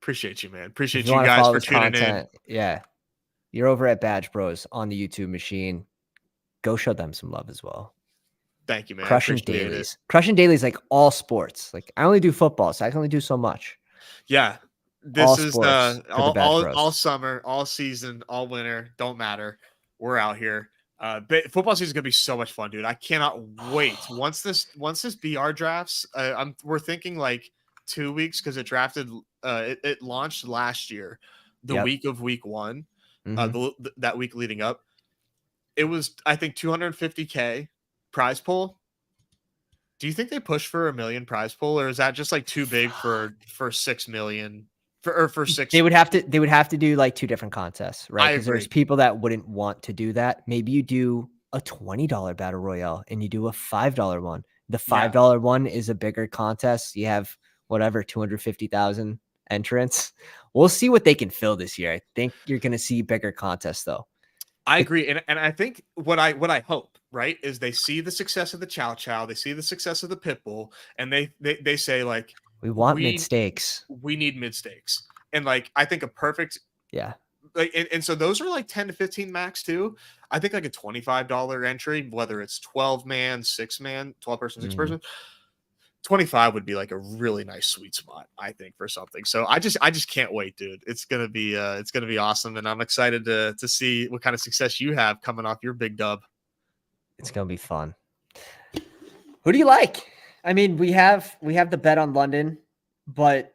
Appreciate you, man. Appreciate you guys for tuning in. Yeah. You're over at BadgeBros on the YouTube machine. Go show them some love as well. Thank you, man. Crushing dailies. Crushing dailies like all sports. Like I only do football, so I can only do so much. Yeah. This is all summer, all season, all winter. Don't matter. We're out here. Football season is gonna be so much fun, dude. I cannot wait. Once this BR drafts, we're thinking like 2 weeks because it drafted. It launched last year, the week of week 1, that week leading up. It was I think 250K prize pool. Do you think they push for $1 million prize pool, or is that just like too big for 6 million? For 6, they would have to do like 2 different contests, right? Because there's people that wouldn't want to do that. Maybe you do a $20 battle royale and you do a $5 one. The $5 one is a bigger contest. You have whatever 250,000 entrants. We'll see what they can fill this year. I think you're going to see bigger contests though. I agree, and I think what I hope, right, is they see the success of the Chow Chow, they see the success of the Pitbull, and they say like. We want mid stakes. We need mid stakes. And like, I think a perfect, like, and so those are like 10 to 15 max too. I think like a $25 entry, whether it's 12 man, 6 man, 12 person, 6 person, 25 would be like a really nice sweet spot, I think, for something. So I just can't wait, dude. It's going to be awesome. And I'm excited to see what kind of success you have coming off your big dub. It's going to be fun. Who do you like? I mean, we have the bet on London, but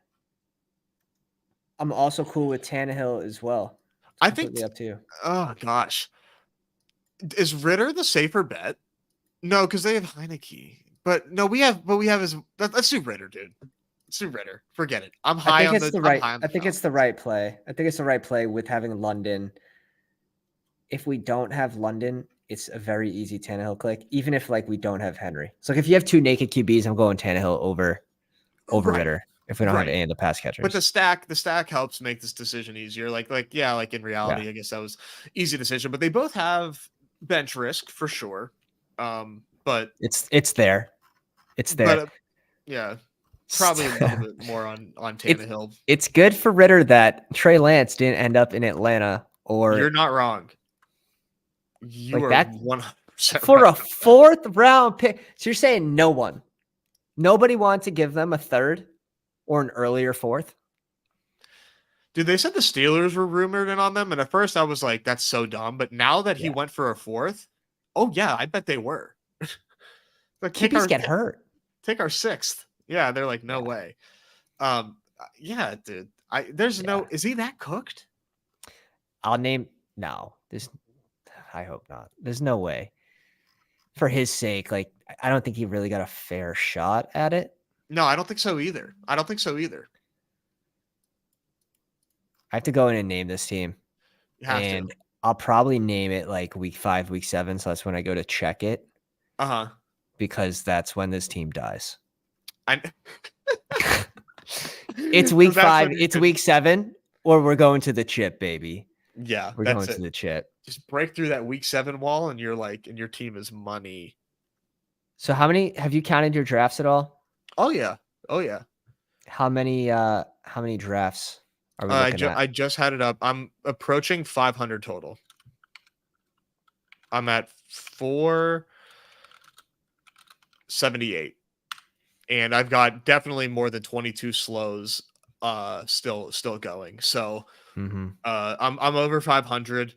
I'm also cool with Tannehill as well. I think up to you. Oh gosh, is Ritter the safer bet? No, because they have Heineke. But no, we have let's do Ritter, dude. Sue Ritter. Forget it. I'm I high think on it's the. the I'm right. high on I the think it's Falcons. the right play. I think it's the right play with having London. If we don't have London, it's a very easy Tannehill click. Even if like we don't have Henry, so like if you have two naked QBs, I'm going Tannehill over Right. Ritter. If we don't have Right. any of the pass But catchers, the stack helps make this decision easier. Yeah, like in yeah, reality, I guess that was easy decision. But they both have bench risk for sure. But it's there. It's but there. uh, yeah, probably a little bit more on it's Tannehill. it's good for Ritter that Trey Lance didn't end up in Atlanta You're or not wrong. You like are that 100% for right a about that. fourth round pick. So you're saying nobody wanted to give them a third or an earlier fourth? Dude, they said the Steelers were rumored in on them, and at first I was like, "That's so dumb." But now that he Yeah, went for a fourth, oh yeah, I bet they were. Like QBs get hurt. take our sixth. Yeah, they're like, no Yeah, way. Yeah, dude. There's yeah. no. Is he that cooked? I'll name no. This I hope not. There's no way. For his sake, like I don't think he really got a fair shot at it. No, I don't think so either. I don't think so either. I have to go in and name this team, You have to. and I'll probably name it like week 5, week 7. So that's when I go to check it Uh huh. because that's when this team dies. I. It's week That's 5, when you it's could. week 7, or we're going to the chip, baby. Yeah, We're that's going to it. the chip. Just break through that week 7 wall, and you're like, and your team is money. So how many have you counted your drafts at all? Oh yeah. Oh yeah. How many drafts are we looking at? I just had it up. I'm approaching 500 total. I'm at 478, and I've got definitely more than 22 slows still going. So Mm-hmm. I'm over 500.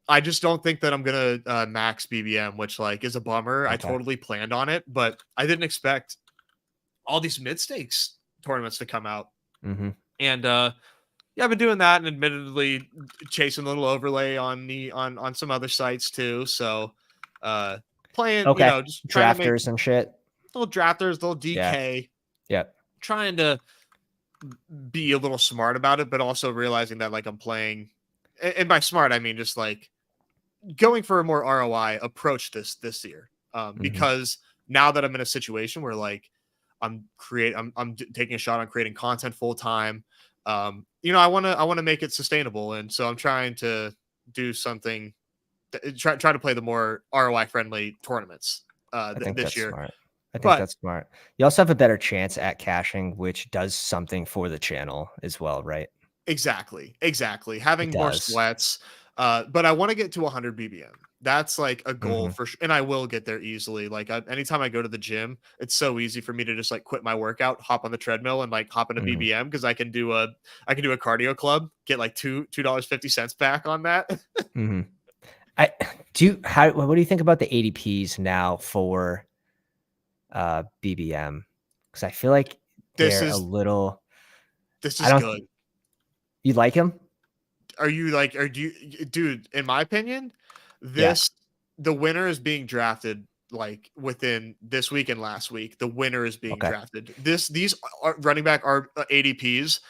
I just don't think that I'm gonna max BBM, which like is a bummer. I Okay. totally planned on it, but I didn't expect all these mid stakes tournaments to come out. Mm-hmm. And yeah, I've been doing that, and admittedly chasing a little overlay on some other sites too. So playing, Okay. just trying to make Drafters and shit. little drafters, little Yeah. DK, Yep. trying to be a little smart about it, but also realizing that like I'm playing, and by smart I mean just like going for a more ROI approach this year. Mm-hmm. Because now that I'm in a situation where like I'm taking a shot on creating content full time. I want to make it sustainable, and so I'm trying to do something. Try to play the more ROI friendly tournaments I think this that's year. smart. I think But that's smart. You also have a better chance at caching, which does something for the channel as well, right? exactly, It having more does. sweats. But I want to get to 100 BBM. That's like a goal Mm-hmm. for sure, and I will get there easily. Like anytime I go to the gym, it's so easy for me to just like quit my workout, hop on the treadmill, and like hop into Mm-hmm. BBM because I can do a cardio club, get like $2.50 back on that. Mm-hmm. I what do you think about the ADPs now for BBM? Because I feel like This they're a is little this I is don't good. you like him? Are you, dude? In my opinion, Yeah. this the winner is being drafted like within this week and last week. The winner is being Okay. drafted. These are running back are ADPs.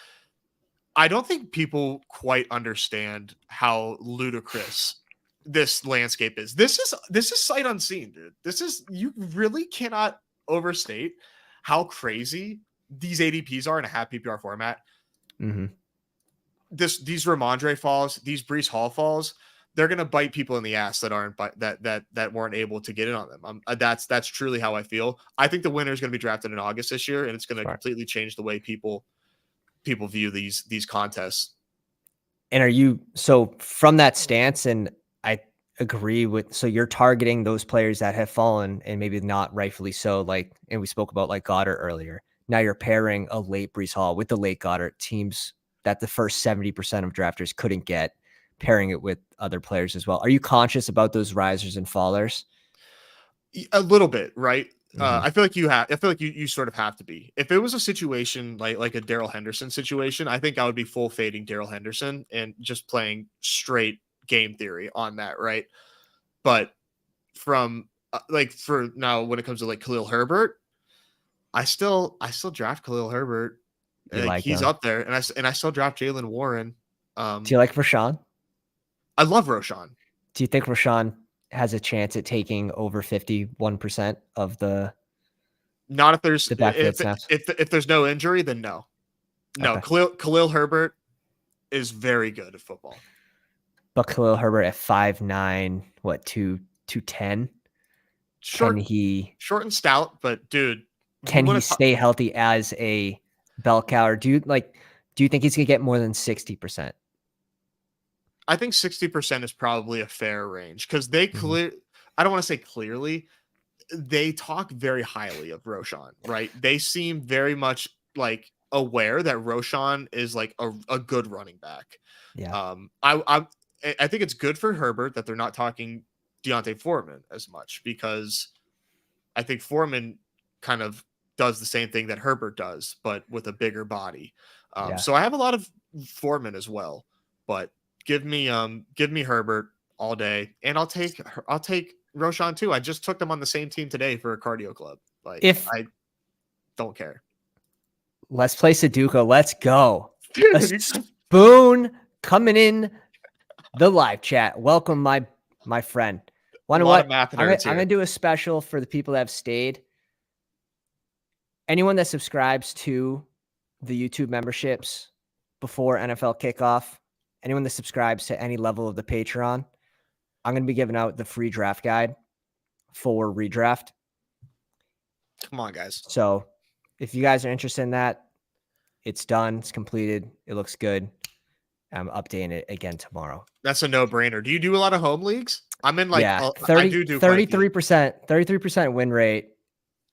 I don't think people quite understand how ludicrous this landscape is. This is sight unseen, dude. This is you really cannot overstate how crazy these ADPs are in a half PPR format. Mm-hmm. These Ramondre falls, these Brees Hall falls, they're gonna bite people in the ass that aren't that weren't able to get in on them. That's truly how I feel. I think the winner is gonna be drafted in August this year, and it's gonna Smart. completely change the way people view these contests. And are you so from that stance? And I agree with. So you're targeting those players that have fallen and maybe not rightfully so. Like, and we spoke about like Goddard earlier. Now you're pairing a late Brees Hall with the late Goddard teams that the first 70% of drafters couldn't get, pairing it with other players as well. Are you conscious about those risers and fallers? A little bit, right? Mm-hmm. I feel like you have. I feel like you sort of have to be. If it was a situation like a Daryl Henderson situation, I think I would be full fading Daryl Henderson and just playing straight game theory on that, right? But from like for now, when it comes to like Khalil Herbert, I still draft Khalil Herbert. He's him? up there, and I still dropped Jalen Warren. Do you like Rashawn? I love Roshan. Do you think Rashawn has a chance at taking over 51% of the Not if there's backfield snaps? if there's no injury, then no. No, Okay. Khalil Herbert is very good at football. But Khalil Herbert at 5'9", what, 210? Short, Can he short and stout, but dude, stay healthy as a bell cow? Or do you think he's gonna get more than 60%? I think 60% is probably a fair range because they I don't want to say clearly, they talk very highly of Roshan, right? They seem very much like aware that Roshan is like a good running back. Yeah. I think it's good for Herbert that they're not talking Deontay Foreman as much, because I think Foreman kind of does the same thing that Herbert does, but with a bigger body. So I have a lot of Foreman as well, but give me Herbert all day, and I'll take Roshan too. I just took them on the same team today for a cardio club. Like, I don't care. Let's play Sudoku. Let's go. A spoon coming in the live chat. Welcome, my friend. Wonder what? I'm gonna do a special for the people that have stayed. Anyone that subscribes to the YouTube memberships before NFL kickoff, anyone that subscribes to any level of the Patreon, I'm going to be giving out the free draft guide for redraft. Come on, guys. So if you guys are interested in that, it's done. It's completed. It looks good. I'm updating it again tomorrow. That's a no-brainer. Do you do a lot of home leagues? I'm in like 33% win rate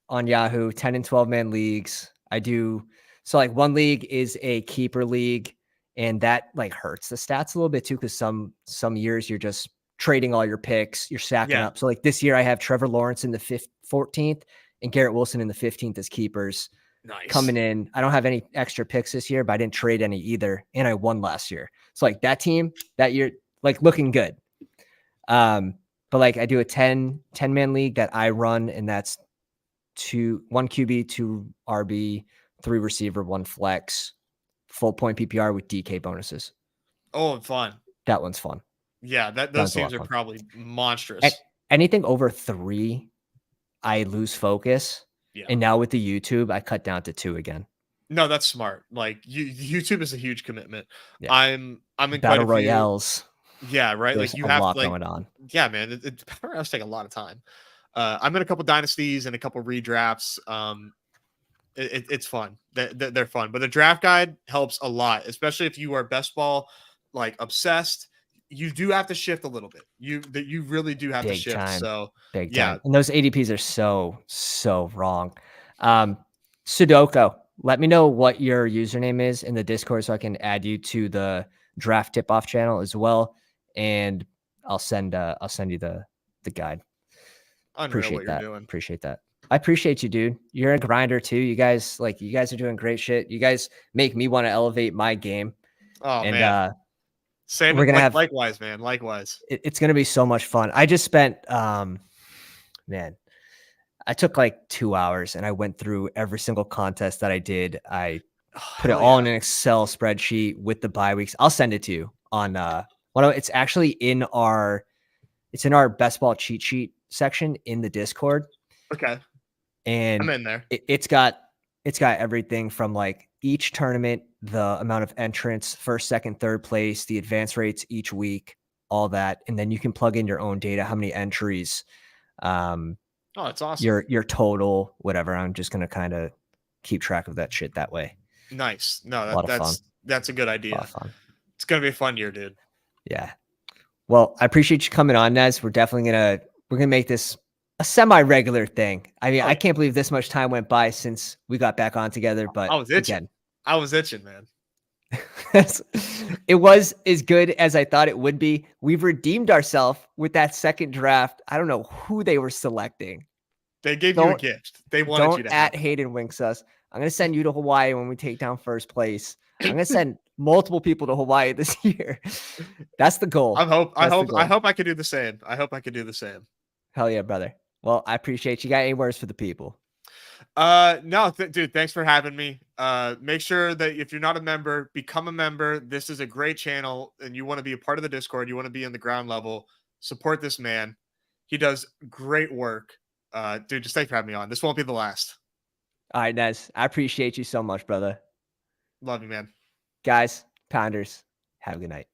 on Yahoo, 10 and 12 man leagues. I do. So like one league is a keeper league, and that like hurts the stats a little bit too, because some years you're just trading all your picks, you're stacking up. So like this year I have Trevor Lawrence in the 14th and Garrett Wilson in the 15th as keepers. Nice. Coming in. I don't have any extra picks this year, but I didn't trade any either, and I won last year. So like that team that year, like looking good. But like I do a 10 man league that I run, and that's 1 QB, 2 RB, 3 receiver, 1 flex, full point PPR with DK bonuses. Oh, fun. That one's fun. Yeah, those teams are probably monstrous. Anything over 3, I lose focus. Yeah. And now with the YouTube, I cut down to 2 again. No, that's smart. Like YouTube is a huge commitment. Yeah. I'm in Battle Royales. Yeah, right. There's like you a have lot like, going on. Yeah, man. Battle Royales take a lot of time. I'm in a couple dynasties and a couple redrafts. It's fun. They're fun, but the draft guide helps a lot, especially if you are best ball like obsessed. You do have to shift a little bit. You really do have to shift. Time. So big time. And those ADPs are so wrong. Sudoku, let me know what your username is in the Discord so I can add you to the draft tip off channel as well. And I'll send you the guide. Appreciate that. Appreciate that. I appreciate you, dude. You're a grinder too. You guys are doing great shit. You guys make me want to elevate my game. Oh, and, man. Same. We're gonna have likewise, man. Likewise. It's gonna be so much fun. I just spent, man, I took like 2 hours and I went through every single contest that I did. I put it all in an Excel spreadsheet with the bye weeks. I'll send it to you on it's actually in our best ball cheat sheet section in the Discord. Okay. And I'm in there. It's got everything from like each tournament, the amount of entrants, first, second, third place, the advance rates each week, all that. And then you can plug in your own data, how many entries, that's awesome. Your total, whatever. I'm just going to kind of keep track of that shit that way. Nice. No, that's a good idea. It's going to be a fun year, dude. Yeah. Well, I appreciate you coming on, Nez. We're definitely we're going to make this a semi-regular thing. I mean, I can't believe this much time went by since we got back on together, but I was itching. I was itching, man. It was as good as I thought it would be. We've redeemed ourselves with that second draft. I don't know who they were selecting. They gave you a gift. They wanted you to at Hayden Winks us. I'm going to send you to Hawaii when we take down first place. I'm going to send multiple people to Hawaii this year. That's the goal. I hope I could do the same. Hell yeah, brother. Well, I appreciate you. Got any words for the people? No, dude, thanks for having me. Make sure that if you're not a member, become a member. This is a great channel, and you want to be a part of the Discord. You want to be in the ground level. Support this man. He does great work. Dude, just thanks for having me on. This won't be the last. All right, Nez. I appreciate you so much, brother. Love you, man. Guys, Pounders, have a good night.